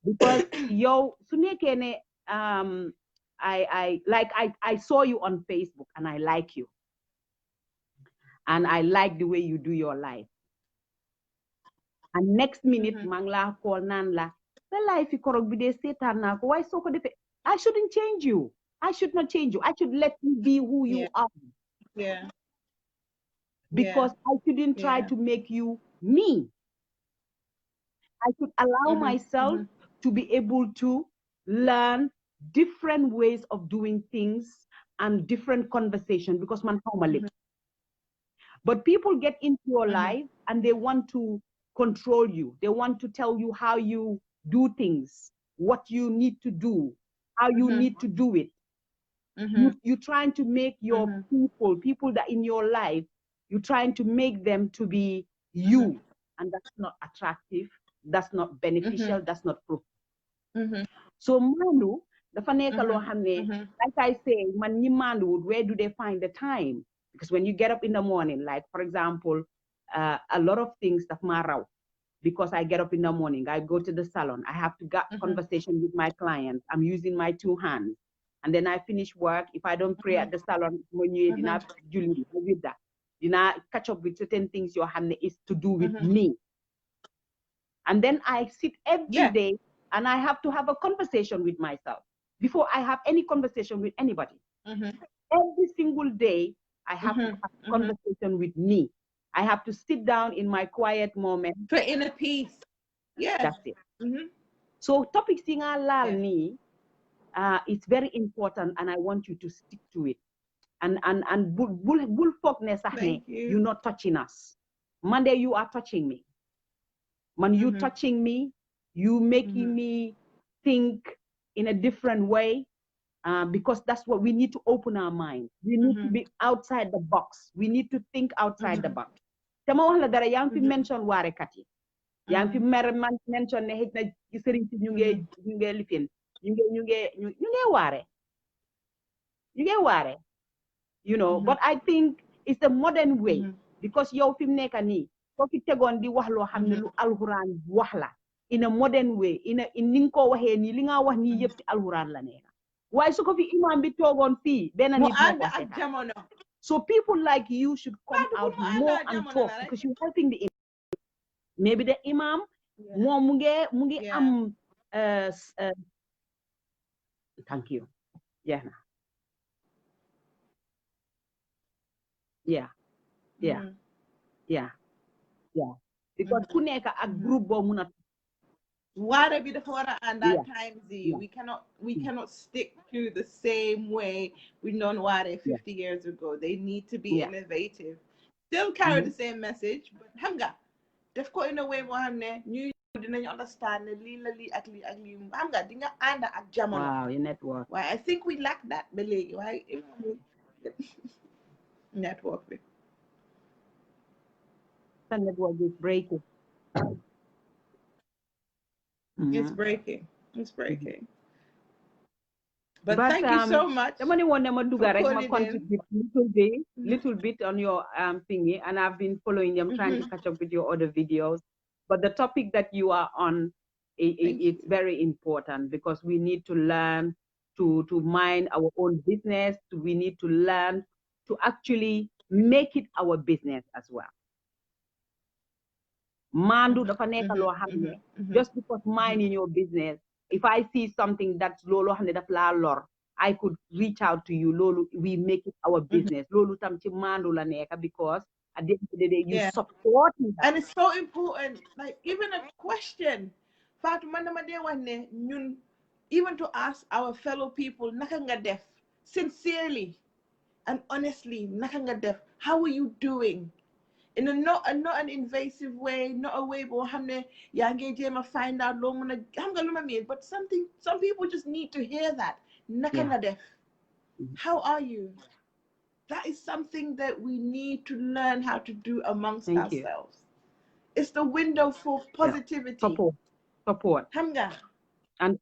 B: because yow su nekkee ne I saw you on Facebook and I like you. And I like the way you do your life. And next minute, mangla call nanla, the life you korok bide setan na ko why so ko defe. I shouldn't change you. I should not change you. I should let you be who you are.
A: Yeah.
B: Because I shouldn't try to make you me. I should allow myself to be able to learn different ways of doing things and different conversation because man how ma But people get into your life and they want to control you. They want to tell you how you do things, what you need to do, how you need to do it. You're trying to make your people that in your life, you're trying to make them to be you. And that's not attractive. That's not beneficial. That's not proof. So Maandu, dafa nekk loo xam ne, like I say, man ñi maanduwut, where do they find the time? Because when you get up in the morning, like for example, a lot of things that ma raw because I get up in the morning, I go to the salon, I have to get conversation with my clients, I'm using my two hands, and then I finish work. If I don't pray at the salon, when you with that, catch up with certain things your hand is to do with me. And then I sit every day and I have to have a conversation with myself before I have any conversation with anybody. Every single day, I have to have a conversation with me. I have to sit down in my quiet moment.
A: For inner peace. Yeah.
B: That's it. So topic singa lal ni, it's very important and I want you to stick to it. And bull fognes you're not touching us. Monday, you are touching me. Man, you touching me, you making me think in a different way. Because that's what we need to open our mind. We need to be outside the box. We need to think outside the box. te ma wax la dara yaa ngi fi mention waarekat yi yaa ngi fi mention ne xëj na sëriñ si ñu ngi lifin ñu ngi waare you know but I think it's a modern way because yow fi mu nekk nii soo fi tegoon di wax loo xam ne lu alxuraan wax la in a modern way in ni nga ko waxee nii li nga wax nii yëpp si alxuraan la nekk waaye su ko fi imam bi toogoon fii benn nit moo ko seetaan so people like you should come out more and talk because you're helping the imam maybe the imam moom mu ngi am thank you jeex na yeah because ku nekk ak groupe boo mun a
A: waare bi dafa war a ànd at times we cannot stick to the same way we known waare 50 years ago. They need to be innovative, still carry the same message, but xam nga def ko in a way boo xam ne ñu dinañ understand ne lii la lii ak lii ak lii xam nga di nga ànd ak jamono.
B: Wow, your network.
A: Waaye I think we lack that ba léegi waaye network bi.
B: The network is breaking.
A: It's breaking. But thank you so much.
B: I want to contribute little bit on your thingy, and I've been following them, trying to catch up with your other videos. But the topic that you are on, it's very important because we need to learn to mind our own business. We need to learn to actually make it our business as well. Maandu dafa nekk loo xam ne just because minding your business, if I see something that's loolu xam ne daf laa lor, I could reach out to you. Loolu, we make it our business. Loolu tam ci maandu la nekk because at the end of the day you support me.
A: And it's so important, like even a question. Fatou man dama dee wax ne ñun even to ask our fellow people naka nga def sincerely and honestly, naka nga def, how are you doing? In a not an invasive way, not a way bo xamne ya nge jema find out lo mëna xam nga luma mean, but some people just need to hear that. Naka nga def. How are you? That is something that we need to learn how to do amongst ourselves. It's the window for positivity.
B: Support.
A: Hamga.
B: And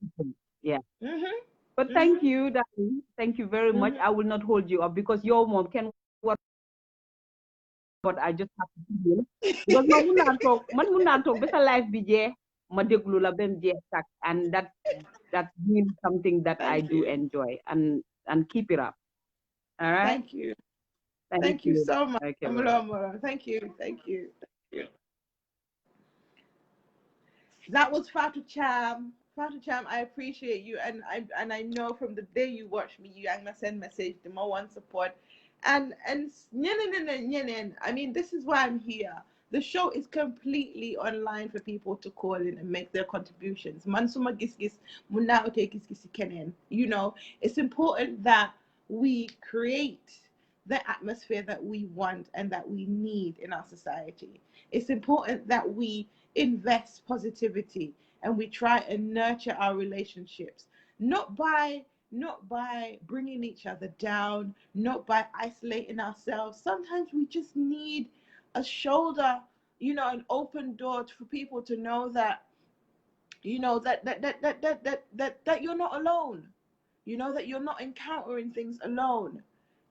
B: but thank you, darling. Thank you very much. I will not hold you up because your mom can work, but I just have to deal. Because man mun naa talk besa life bi je ma déglu la bem je tak, and that means something that I do enjoy, and keep it up. All right.
A: Thank you. Thank you so much. Okay, thank you. That was Fatou Cham. Fatou Cham, I appreciate you, and I know from the day you watched me, you gonna send message, the more one support, and I mean, this is why I'm here. The show is completely online for people to call in and make their contributions. Mansuma gis muna ote gis kenen. You know, it's important that we create the atmosphere that we want and that we need in our society. It's important that we invest positivity and we try and nurture our relationships, not by bringing each other down, not by isolating ourselves. Sometimes we just need a shoulder, an open door for people to know that, that you're not alone, that you're not encountering things alone.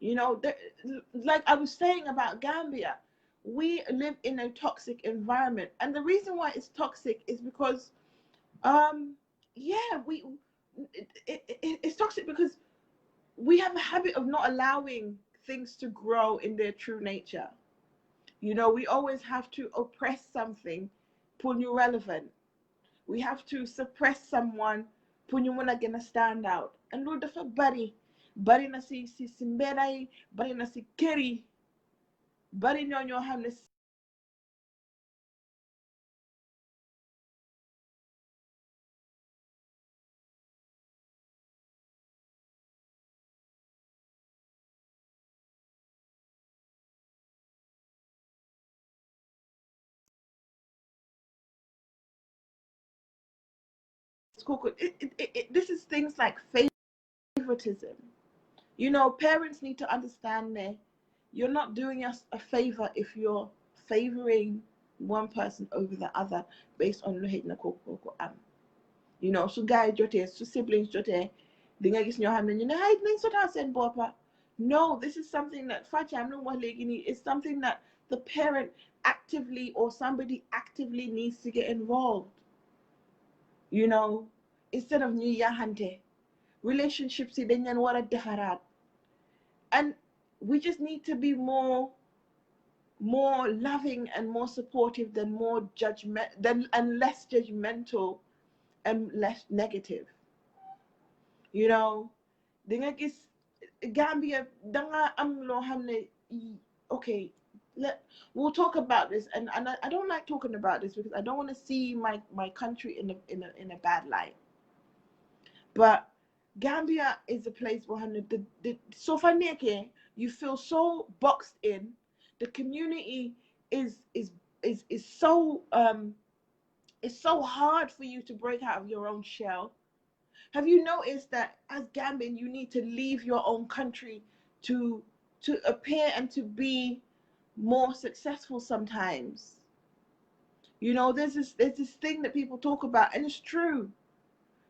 A: Like I was saying about Gambia, we live in a toxic environment, and the reason why it's toxic is because it's toxic because we have a habit of not allowing things to grow in their true nature. We always have to oppress something, pull you relevant. We have to suppress someone, pull you wanna gonna stand out. And Lord, the bari na si simberay, bari na si keri, bari ñoo xam ne this is things like favoritism. Parents need to understand that you're not doing us a favor if you're favoring one person over the other based on lo hate na koko am. You know, so guy jote, so siblings jote, di nga gis ñoo xam ne ñu ne hide nañ sota seen boppa. No, this is something that is something that the parent actively or somebody actively needs to get involved. You know, instead of ñu yaxante, relationships yi dañ leen war a defaraat. And we just need to be more loving and more supportive than more judgment than and less judgmental and less negative. You know, di nga gis Gambia danga am loo xam ne okay, we'll talk about this, and I don't like talking about this because I don't want to see my country in a bad light. But Gambia is a place where the so faneke, you feel so boxed in. The community is so it's so hard for you to break out of your own shell. Have you noticed that as Gambian you need to leave your own country to appear and to be more successful sometimes? You know, there's this thing that people talk about, and it's true.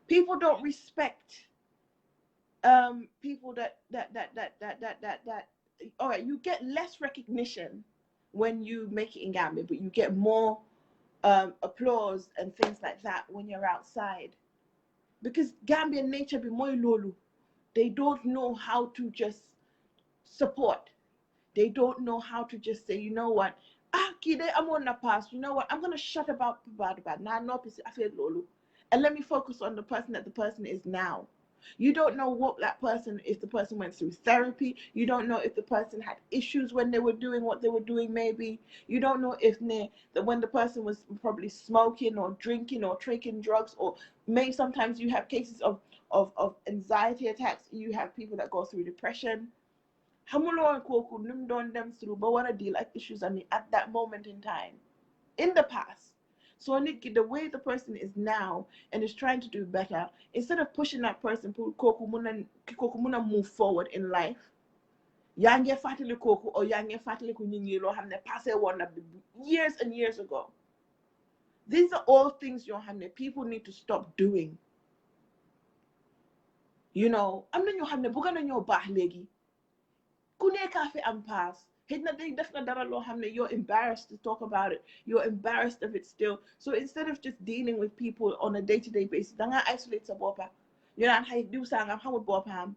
A: People don't respect people that all right, you get less recognition when you make it in Gambia, but you get more applause and things like that when you're outside. Because Gambian nature be more lolu. They don't know how to just support. They don't know how to just say, you know what, kide, I'm on the pass. You know what, I'm gonna shut about now. No, I feel lolu, and let me focus on the person that the person is now. You don't know what that person, if the person went through therapy. You don't know if the person had issues when they were doing what they were doing, maybe. You don't know if when the person was probably smoking or drinking or taking drugs, or maybe sometimes you have cases of anxiety attacks. You have people that go through depression. Hamulo and Koku num don them through, but want to deal with issues at that moment in time, in the past. So the way the person is now and is trying to do better, instead of pushing that person, Koku muna move forward in life. Yange fatili Koku or yange fatili kunyingilo have ne passe one years and years ago. These are all things people need to stop doing. You know, I'm not your hamne buga na your bah legi. Kune kafe am pass. You're embarrassed to talk about it. You're embarrassed of it still. So instead of just dealing with people on a day-to-day basis, danga isolate sa bopa. You know, hay do sangam hamud bopam,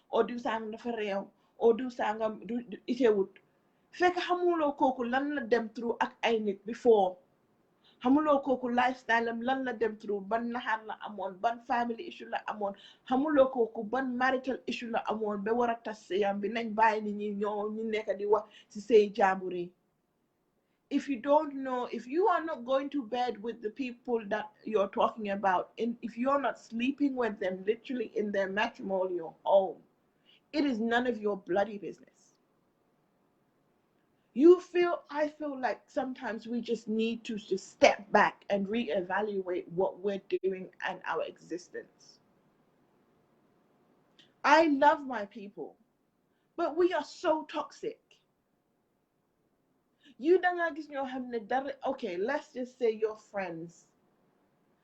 A: or do sangam na ferreo, or do sangam do itewut. Fek hamulo koku lan la dem through ak ay nit before. Hamulo koku lifestyle am lan la dem through, ban nahar la amon, ban family issue la amon, hamulo koku ban marital issue la amon, be wara tasseyam bi nañ bay ni ñi ñoo ñi nekk di wax ci sey jamburi. If you don't know, if you are not going to bed with the people that you're talking about, and if you're not sleeping with them literally in their matrimonial home, it is none of your bloody business. I feel like sometimes we just need to just step back and reevaluate what we're doing and our existence. I love my people, but we are so toxic. Okay, let's just say you're friends.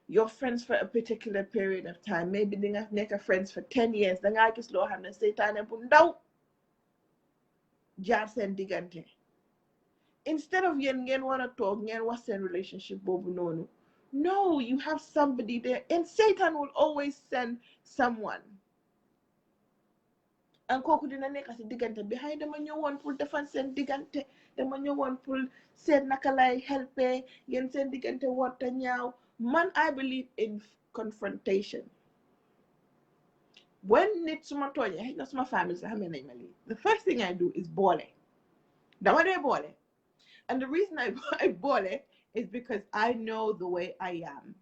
A: You're friends for a particular period of time. Maybe they're friends for 10 years. Instead of yen wanna talk, yen what's in relationship bobu no, you have somebody there, and Satan will always send someone. And kooku dina nekk si digante behind dama ñëwoon pour defan seen digante, dama ñëwoon pour seet naka lay helpé yéen seen digante warta ñaaw. Man, I believe in confrontation. When nit suma tooñee xëy na suma family sax xamee nañ ma lii, the first thing I do is boole. Dama dee boole. And the reason I boole is because I know the way I am.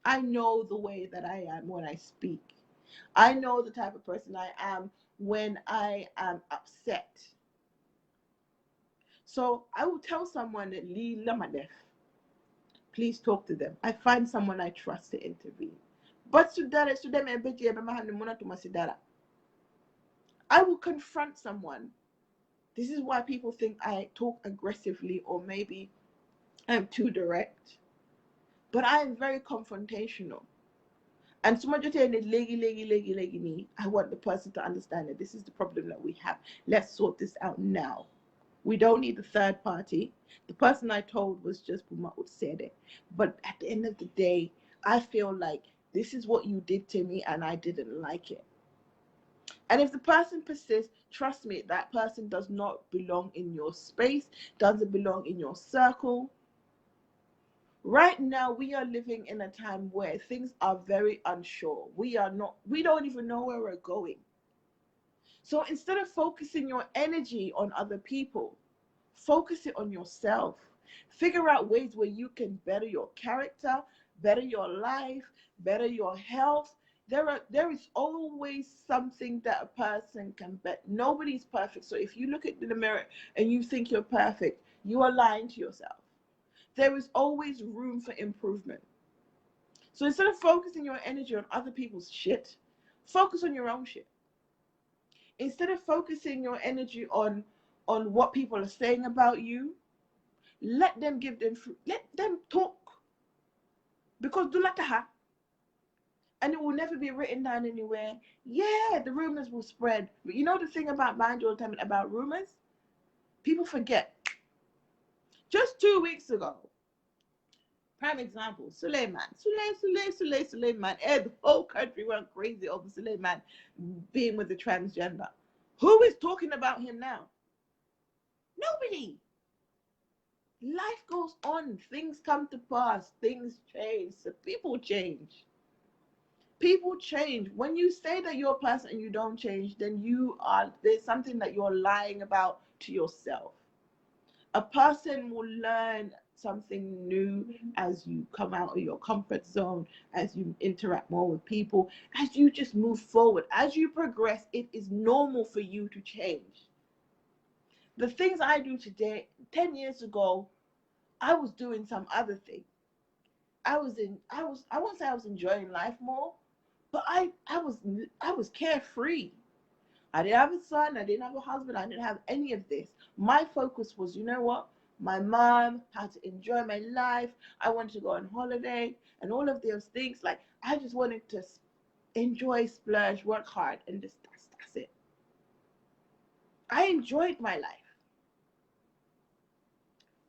A: I know the way that I am when I speak. I know the type of person I am when I am upset. So I will tell someone that Lee Lamadef, please talk to them. I find someone I trust to intervene. But I will confront someone. This is why people think I talk aggressively or maybe I'm too direct. But I am very confrontational. And so much saying it leggy me. I want the person to understand that this is the problem that we have. Let's sort this out now. We don't need a third party. The person I told was just Bumaut said it. But at the end of the day, I feel like this is what you did to me and I didn't like it. And if the person persists, trust me, that person does not belong in your space, doesn't belong in your circle. Right now, we are living in a time where things are very unsure. We don't even know where we're going. So instead of focusing your energy on other people, focus it on yourself. Figure out ways where you can better your character, better your life, better your health. There is always something that a person can bet. Nobody's perfect. So if you look in the mirror and you think you're perfect, you are lying to yourself. There is always room for improvement. So instead of focusing your energy on other people's shit, focus on your own shit. Instead of focusing your energy on what people are saying about you, let them let them talk. Because dulataha, and it will never be written down anywhere. Yeah, the rumors will spread. But you know the thing about Maandu all the time about rumors? People forget. Just 2 weeks ago, prime example, Suleiman. Suleiman. The whole country went crazy over Suleiman being with the transgender. Who is talking about him now? Nobody. Life goes on. Things come to pass. Things change. So people change. People change. When you say that you're a person and you don't change, then there's something that you're lying about to yourself. A person will learn something new as you come out of your comfort zone, as you interact more with people, as you just move forward, as you progress. It is normal for you to change. The things I do today, 10 years ago, I was doing some other thing. I won't say I was enjoying life more, but I was carefree. I didn't have a son, I didn't have a husband, I didn't have any of this. My focus was, you know what? My mom, how to enjoy my life. I wanted to go on holiday and all of those things. Like, I just wanted to enjoy, splurge, work hard, and that's it. I enjoyed my life.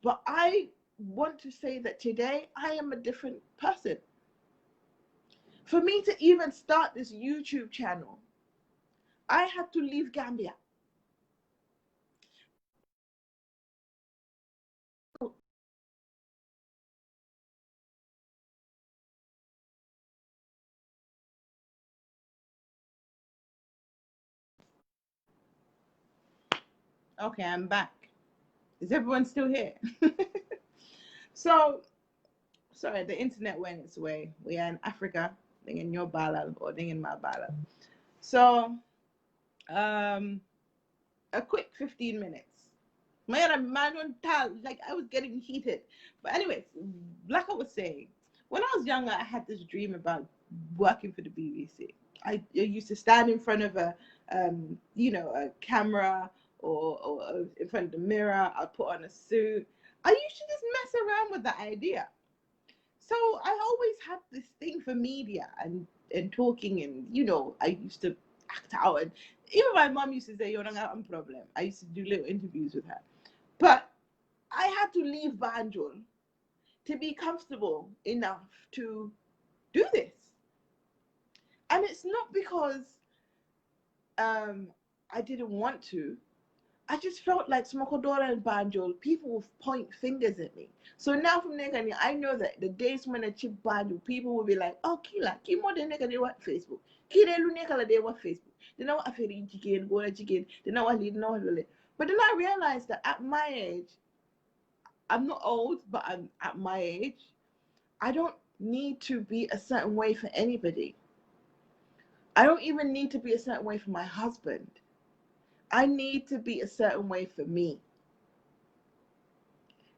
A: But I want to say that today I am a different person. For me to even start this YouTube channel, I had to leave Gambia. Okay, I'm back. Is everyone still here? So, sorry, the internet went its way. We are in Africa, thing in your bala or thing in my bala. So, um, a quick 15 minutes. Man, like I was getting heated. But anyways, like I was saying, when I was younger, I had this dream about working for the BBC. I used to stand in front of a camera or in front of the mirror. I'd put on a suit. I used to just mess around with the idea. So I always had this thing for media and talking, and I used to act out, and even my mom used to say, "You're not a problem." I used to do little interviews with her, but I had to leave Banjul to be comfortable enough to do this, and it's not because I didn't want to. I just felt like Smokodora and Banjul, people will point fingers at me. So now from Negani, I know that the days when I chip Banjul, people will be like, oh, Kila, Kimo de Negani what Facebook. Kile Lunekala de what Facebook. They know what I feel chicken, go to chicken, they know what lead, know what. But then I realized that at my age, I'm not old, but I'm at my age, I don't need to be a certain way for anybody. I don't even need to be a certain way for my husband. I need to be a certain way for me.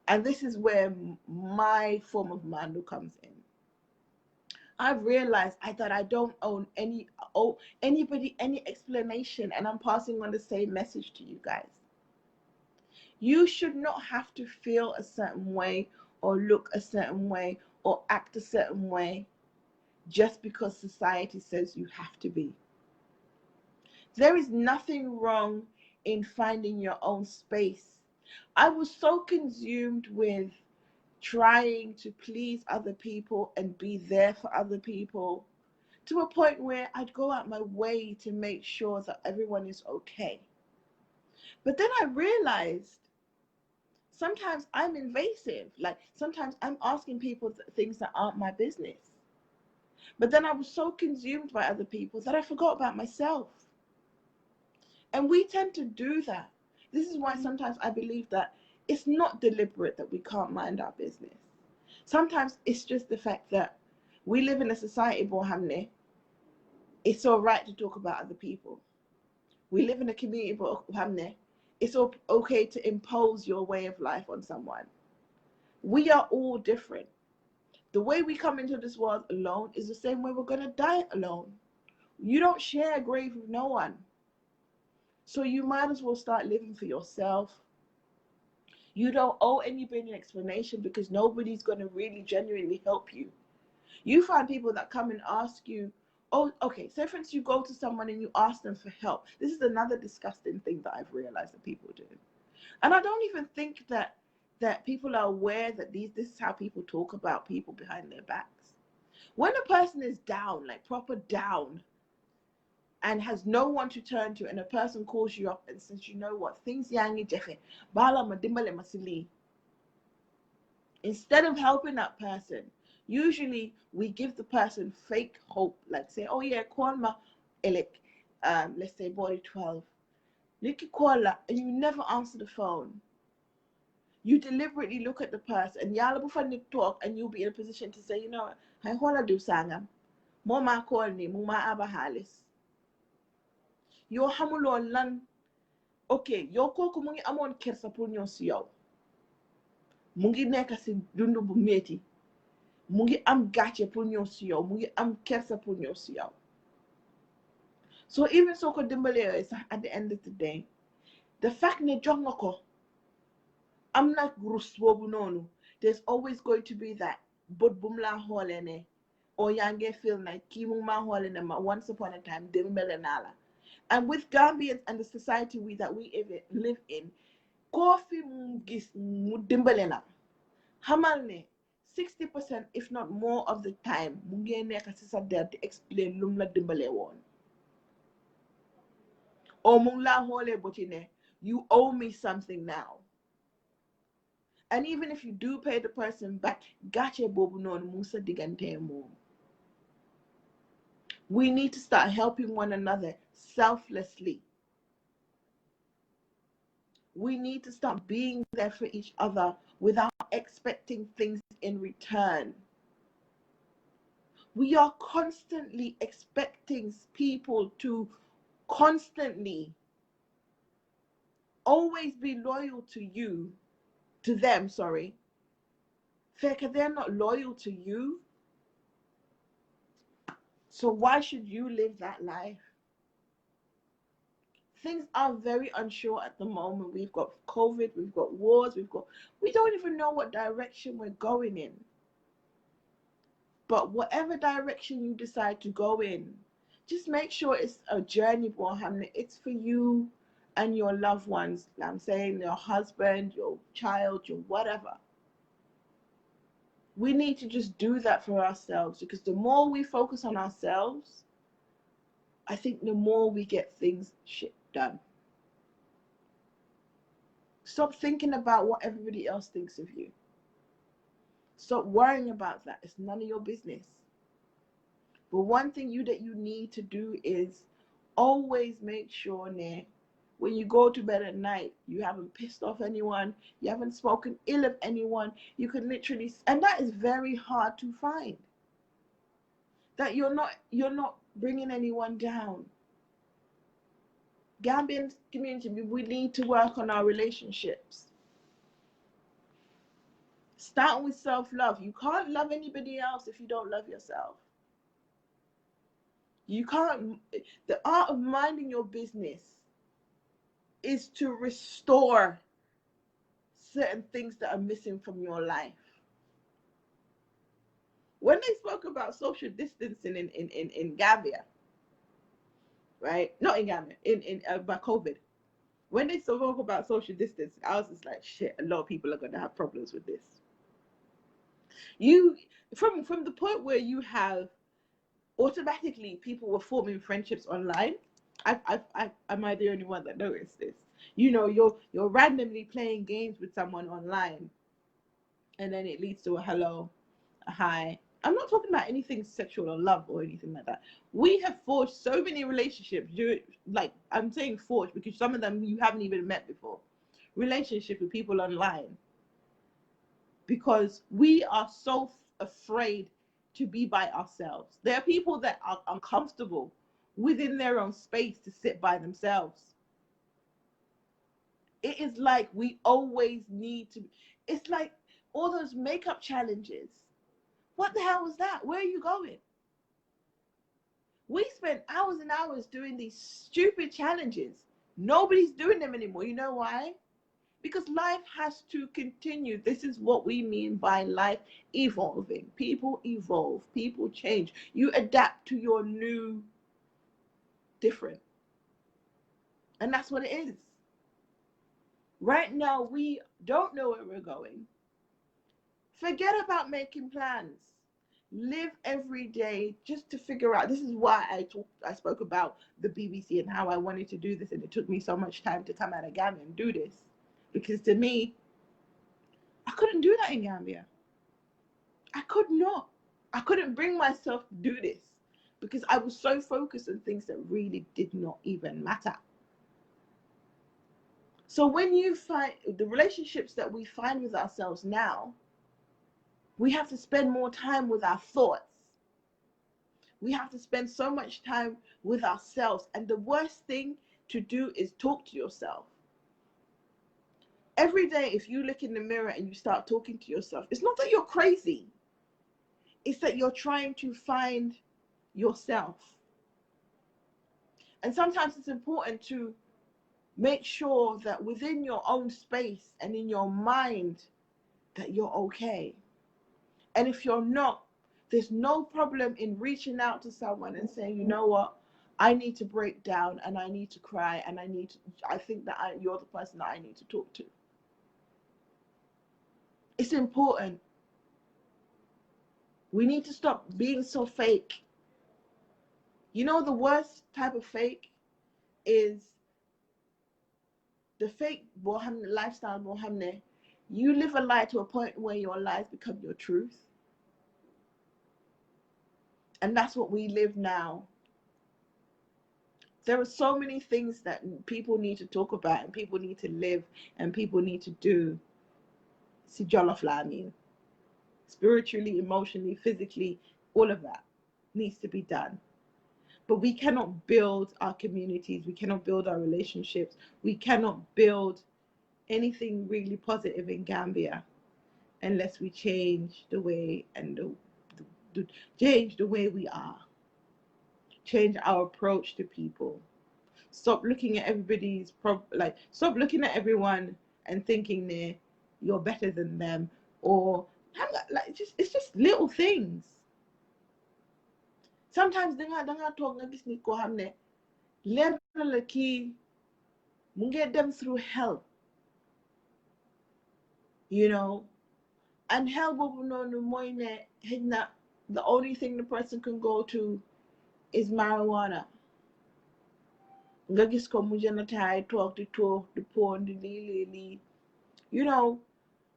A: And this is where my form of Maandu comes in. I've realized that I don't owe anybody any explanation, and I'm passing on the same message to you guys. You should not have to feel a certain way or look a certain way or act a certain way just because society says you have to be. There is nothing wrong in finding your own space. I was so consumed with trying to please other people and be there for other people to a point where I'd go out my way to make sure that everyone is okay. But then I realized sometimes I'm invasive. Like sometimes I'm asking people things that aren't my business. But then I was so consumed by other people that I forgot about myself. And we tend to do that. This is why sometimes I believe that it's not deliberate that we can't mind our business. Sometimes it's just the fact that we live in a society, Bohamne, it's all right to talk about other people. We live in a community, Bohamne, it's okay to impose your way of life on someone. We are all different. The way we come into this world alone is the same way we're going to die alone. You don't share a grave with no one. So you might as well start living for yourself. You don't owe anybody an explanation because nobody's going to really genuinely help you. You find people that come and ask you, oh, okay, say for instance, you go to someone and you ask them for help. This is another disgusting thing that I've realized that people do. And I don't even think that people are aware that this is how people talk about people behind their backs. When a person is down, like proper down, and has no one to turn to, and a person calls you up and says, you know what, things yangi jefe, bala madimbale masili. Instead of helping that person, usually we give the person fake hope, like say, oh yeah, call ma, like, let's say body 12. Niki call, and you never answer the phone. You deliberately look at the person, and y'all before you talk, and you'll be in a position to say, you know what, I wanna do sangam. Mama call ni, mama abahalis. Yo hamulon lan, okay, yo kooku mu ngi amoon kersa pour ñëw si yow. Mu ngi nekk si dundu bu metti. Mu ngi am gàcce pour ñëw si yow. Mu ngi am kersa pour ñëw si yow. So even soo ko dimbalee sax at the end of the day, the fact ne jox nga ko, am na rus boobu noonu, there's always going to be that bët bu mu laa xoolee ne, or yaa ngi feel like kii mu ngi maa xoolee ne ma once upon a time dimbale naa la. And with Gambians and the society that we live in, coffee gis mu dimbale na. Xamal ne 60% if not more of the time mu ngi nekk si sa der to explain lum la dimbale woon. Or mu ngi laa xoolee bëti ne, you owe me something now. And even if you do pay the person back, gàcce boobu noonu mu ngi sa diggante moom. We need to start helping one another selflessly. We need to start being there for each other without expecting things in return. We are constantly expecting people to constantly always be loyal to them, sorry. Because they're not loyal to you. So why should you live that life? Things are very unsure at the moment. We've got COVID, we've got wars, we don't even know what direction we're going in. But whatever direction you decide to go in, just make sure it's a journey, Bohamne. It's for you and your loved ones. I'm saying your husband, your child, your whatever. We need to just do that for ourselves, because the more we focus on ourselves, I think the more we get things done. Stop thinking about what everybody else thinks of you. Stop worrying about that. It's none of your business. But one thing that you need to do is always make sure when you go to bed at night, you haven't pissed off anyone, you haven't spoken ill of anyone. You can literally, and that is very hard to find. That you're not bringing anyone down. Gambian community, we need to work on our relationships. Start with self-love. You can't love anybody else if you don't love yourself. You can't. The art of minding your business is to restore certain things that are missing from your life. When they spoke about social distancing in Gambia, right? Not in Gambia, in about COVID. When they spoke about social distancing, I was just like, shit, a lot of people are going to have problems with this. You, from the point where you have automatically people were forming friendships online. Am I the only one that noticed this? You know, you're randomly playing games with someone online, and then it leads to a hello, a hi. I'm not talking about anything sexual or love or anything like that. We have forged so many relationships. Like, I'm saying forged because some of them you haven't even met before. Relationship with people online, because we are so afraid to be by ourselves. There are people that are uncomfortable within their own space to sit by themselves. It is like we always need to, it's like all those makeup challenges. What the hell was that? Where are you going? We spent hours and hours doing these stupid challenges. Nobody's doing them anymore. You know why? Because life has to continue. This is what we mean by life evolving. People evolve, people change. You adapt to your new different. And that's what it is. Right now, we don't know where we're going. Forget about making plans. Live every day just to figure out. This is why I spoke about the BBC and how I wanted to do this, and it took me so much time to come out of Gambia and do this. Because to me, I couldn't do that in Gambia. I could not. I couldn't bring myself to do this because I was so focused on things that really did not even matter. So when you find the relationships that we find with ourselves now, we have to spend more time with our thoughts. We have to spend so much time with ourselves. And the worst thing to do is talk to yourself. Every day, if you look in the mirror and you start talking to yourself, it's not that you're crazy. It's that you're trying to find yourself. And sometimes it's important to make sure that within your own space and in your mind that you're okay. And if you're not, there's no problem in reaching out to someone and saying, you know what, I need to break down and I need to cry and I think that you're the person that I need to talk to. It's important. We need to stop being so fake. You know, the worst type of fake is the fake lifestyle. You live a lie to a point where your lies become your truth. And that's what we live now. There are so many things that people need to talk about and people need to live and people need to do. Spiritually, emotionally, physically, all of that needs to be done. But we cannot build our communities. We cannot build our relationships. We cannot build anything really positive in Gambia unless we change the way and change the way we are. Change our approach to people. Stop looking at stop looking at everyone and thinking you're better than them, or it's just little things. Sometimes danga talk nga gis nit ko xamne leer na la ki mu ngi dem through hell, you know, and hell bobu nonu moy ne xejna the only thing the person can go to is marijuana. Nga gis ko mu jëna tay talk di pon di li. You know,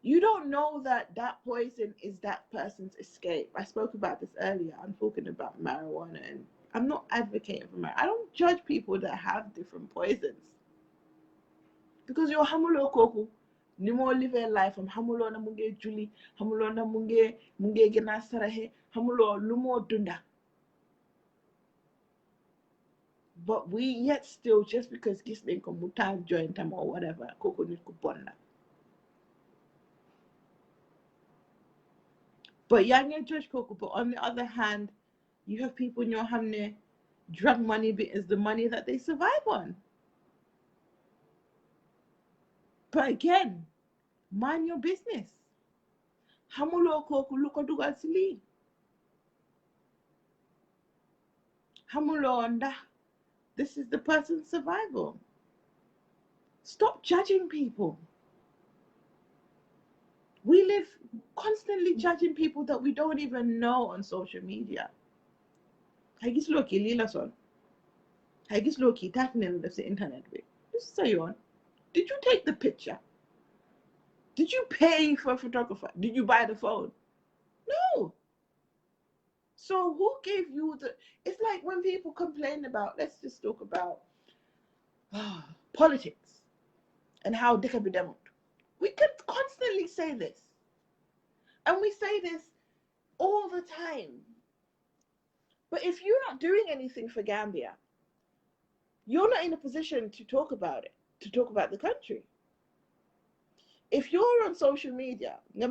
A: you don't know that poison is that person's escape. I spoke about this earlier. I'm talking about marijuana, and I'm not advocating for marijuana. I don't judge people that have different poisons. Because you're hamulo koku, ni mo live life am hamulo na munge juli, hamulo na munge gena sarahe, hamulo lumo dunda. But we yet still, just because gisling ko mutan joint them or whatever, koku ni kubonda. But young and George Coco, but on the other hand, you have people in your hamne, drug money is the money that they survive on. But again, Mind your business. Xamuloo kooku lu ko dugal si lii. Xamuloo ndax this is the person's survival. Stop judging people. We live constantly judging people that we don't even know on social media. I gis loo kii lii la sol. I gis loo kii taat neen def si internet bi. Just say on. Did you take the picture? Did you pay for a photographer? Did you buy the phone? No. So who gave you the... It's like when people complain about, let's just talk about politics and how they can be demoed. We can constantly say this. And we say this all the time. But if you're not doing anything for Gambia, you're not in a position to talk about it, to talk about the country. If you're on social media, they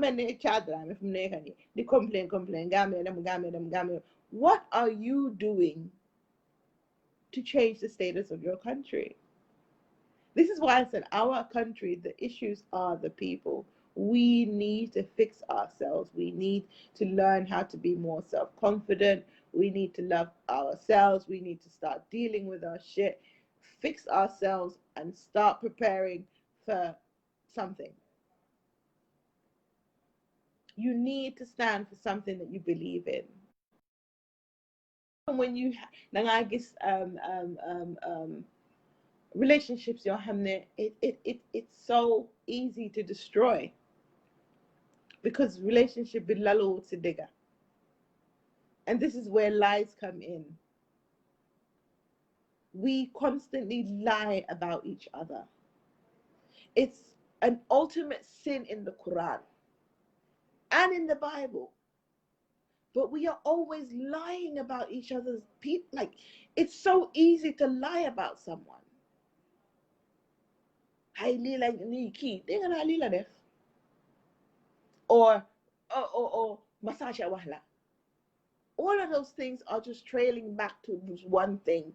A: complain, Gambia, what are you doing to change the status of your country? This is why I said our country, the issues are the people. We need to fix ourselves. We need to learn how to be more self-confident. We need to love ourselves. We need to start dealing with our shit, fix ourselves, and start preparing for something. You need to stand for something that you believe in. When you, I guess, relationships, it's so easy to destroy because relationship bilalo digga. And this is where lies come in. We constantly lie about each other. It's an ultimate sin in the Quran and in the Bible. But we are always lying about each other's people. Like, it's so easy to lie about someone. Or massage wahla. All of those things are just trailing back to this one thing.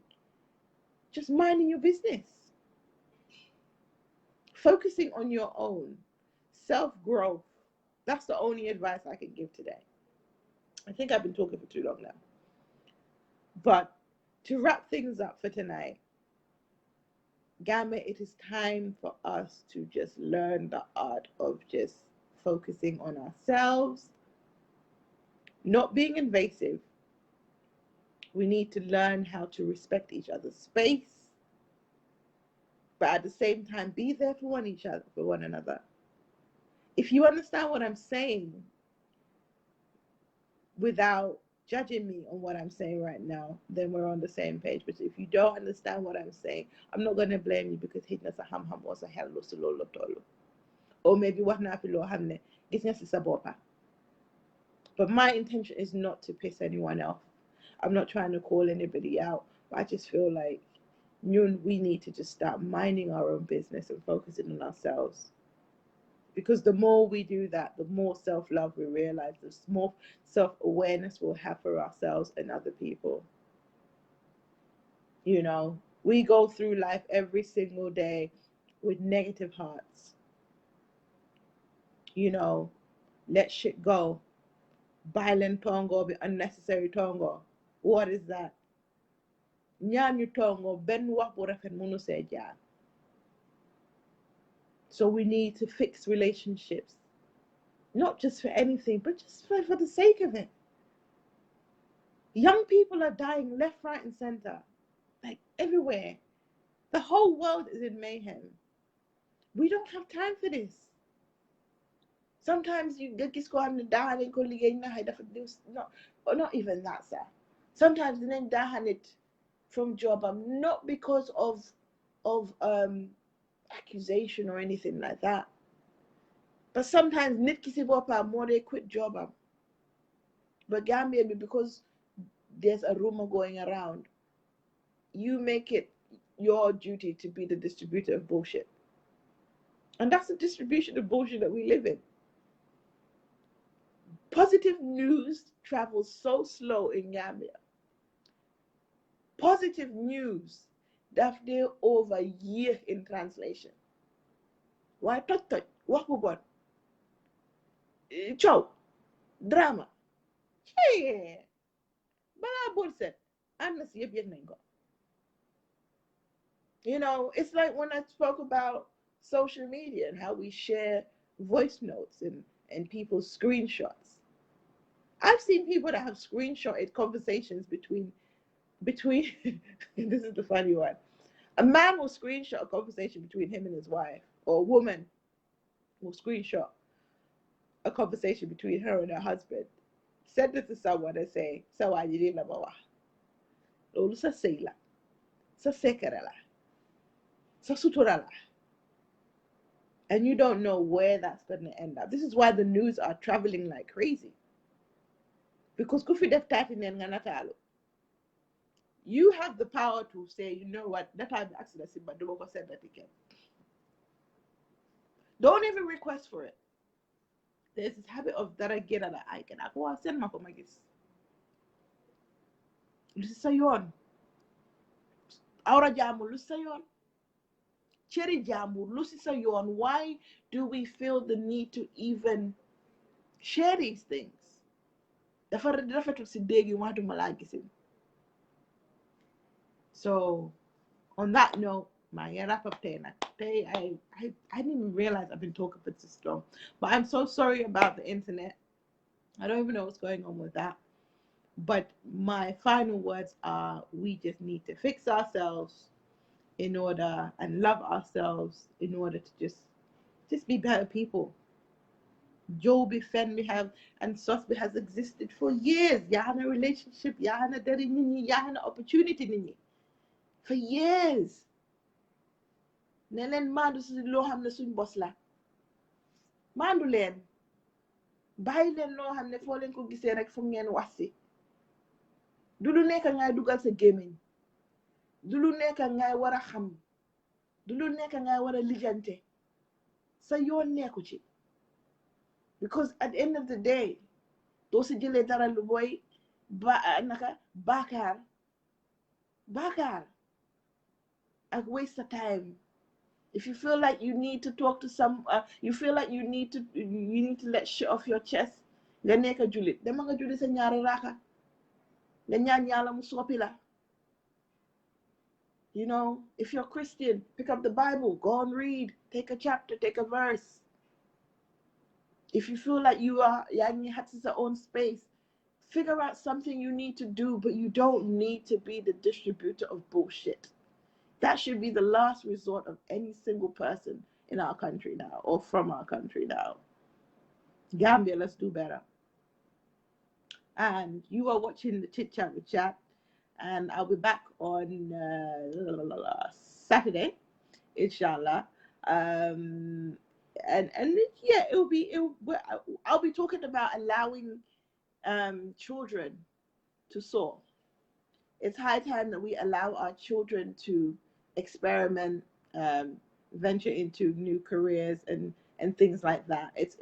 A: Just minding your business. Focusing on your own. Self-growth. That's the only advice I can give today. I think I've been talking for too long now. But to wrap things up for tonight, Gambia, it is time for us to just learn the art of just focusing on ourselves, not being invasive. We need to learn how to respect each other's space, but at the same time, be there for one another. If you understand what I'm saying without judging me on what I'm saying right now, then we're on the same page. But if you don't understand what I'm saying, I'm not going to blame you because he doesn't ham was a hell or maybe what na filo hamne it's sabopa. But my intention is not to piss anyone off. I'm not trying to call anybody out, but I just feel like we need to just start minding our own business and focusing on ourselves. Because the more we do that, the more self-love we realize, the more self-awareness we'll have for ourselves and other people. You know, we go through life every single day with negative hearts. You know, let shit go. Violent tongo, be unnecessary tongo. What is that? Nyanyu tongo, ben wapo refen munu seja. So we need to fix relationships. Not just for anything, but just for the sake of it. Young people are dying left, right, and center. Like everywhere. The whole world is in mayhem. We don't have time for this. Sometimes you get not even that, sir. Sometimes they then it from job, not because of accusation or anything like that. But sometimes nit kisibopa more they quit job. But Gambia, because there's a rumor going around, you make it your duty to be the distributor of bullshit. And that's the distribution of bullshit that we live in. Positive news travels so slow in Gambia. Positive news that they over a year in translation. Why what? coow drama hey balaa bul set am na si yëpp yëg nañ ko. You know, it's like when I spoke about social media and how we share voice notes and people's screenshots. I've seen people that have screenshotted conversations between this is the funny one. A man will screenshot a conversation between him and his wife, or a woman will screenshot a conversation between her and her husband. Send it to someone and say, Sawa yidi la bawa. Lolu sa seyla, sa sekerela, sa suturala. And you don't know where that's going to end up. This is why the news are traveling like crazy. Because kufi def tati nen nga natalu. You have the power to say, you know what, that time accident, but don't send that again. Don't even request for it. There's this habit of that I get at I can go send my pomagis. Lusayon. Aura jamu lusayon. Cherry jamu lusayon. Why do we feel the need to even share these things? So on that note, my wrap up day. I didn't even realize I've been talking for this long. But I'm so sorry about the internet. I don't even know what's going on with that. But my final words are we just need to fix ourselves in order and love ourselves in order to just be better people. Joby Fenby have and Sosby has existed for years. Yahana relationship, Yahana daddy nini, Yahana opportunity nini. For years. Nelen Maandu si loo xam ne suñ bos la. Maandu leen. Bàyyi leen loo xam ne foo leen ko gisee rek foog ngeen wax si. Du lu nekk ngay dugal sa gémmiñ. Du lu nekk ngay war a xam. Du lu nekk ngay war a lijjante. Sa yoon nekku ci. Because at the end of the day, doo si jëlee dara lu boy baakaar ak waste of time. If you feel like you need to talk to you feel like you need to let shit off your chest, nga nekk julit dama nga julli sa ñaari raaka nga ñaan yàlla mu soppi la. You know, if you're Christian, pick up the Bible, go and read, take a chapter, take a verse. If you feel like you are your own space, figure out something you need to do, but you don't need to be the distributor of bullshit. That should be the last resort of any single person in our country now, or from our country now. Gambia, let's do better. And you are watching the Chit Chat with Chat, and I'll be back on Saturday, inshallah. And yeah, I'll be talking about allowing children to soar. It's high time that we allow our children to experiment, venture into new careers and things like that. It's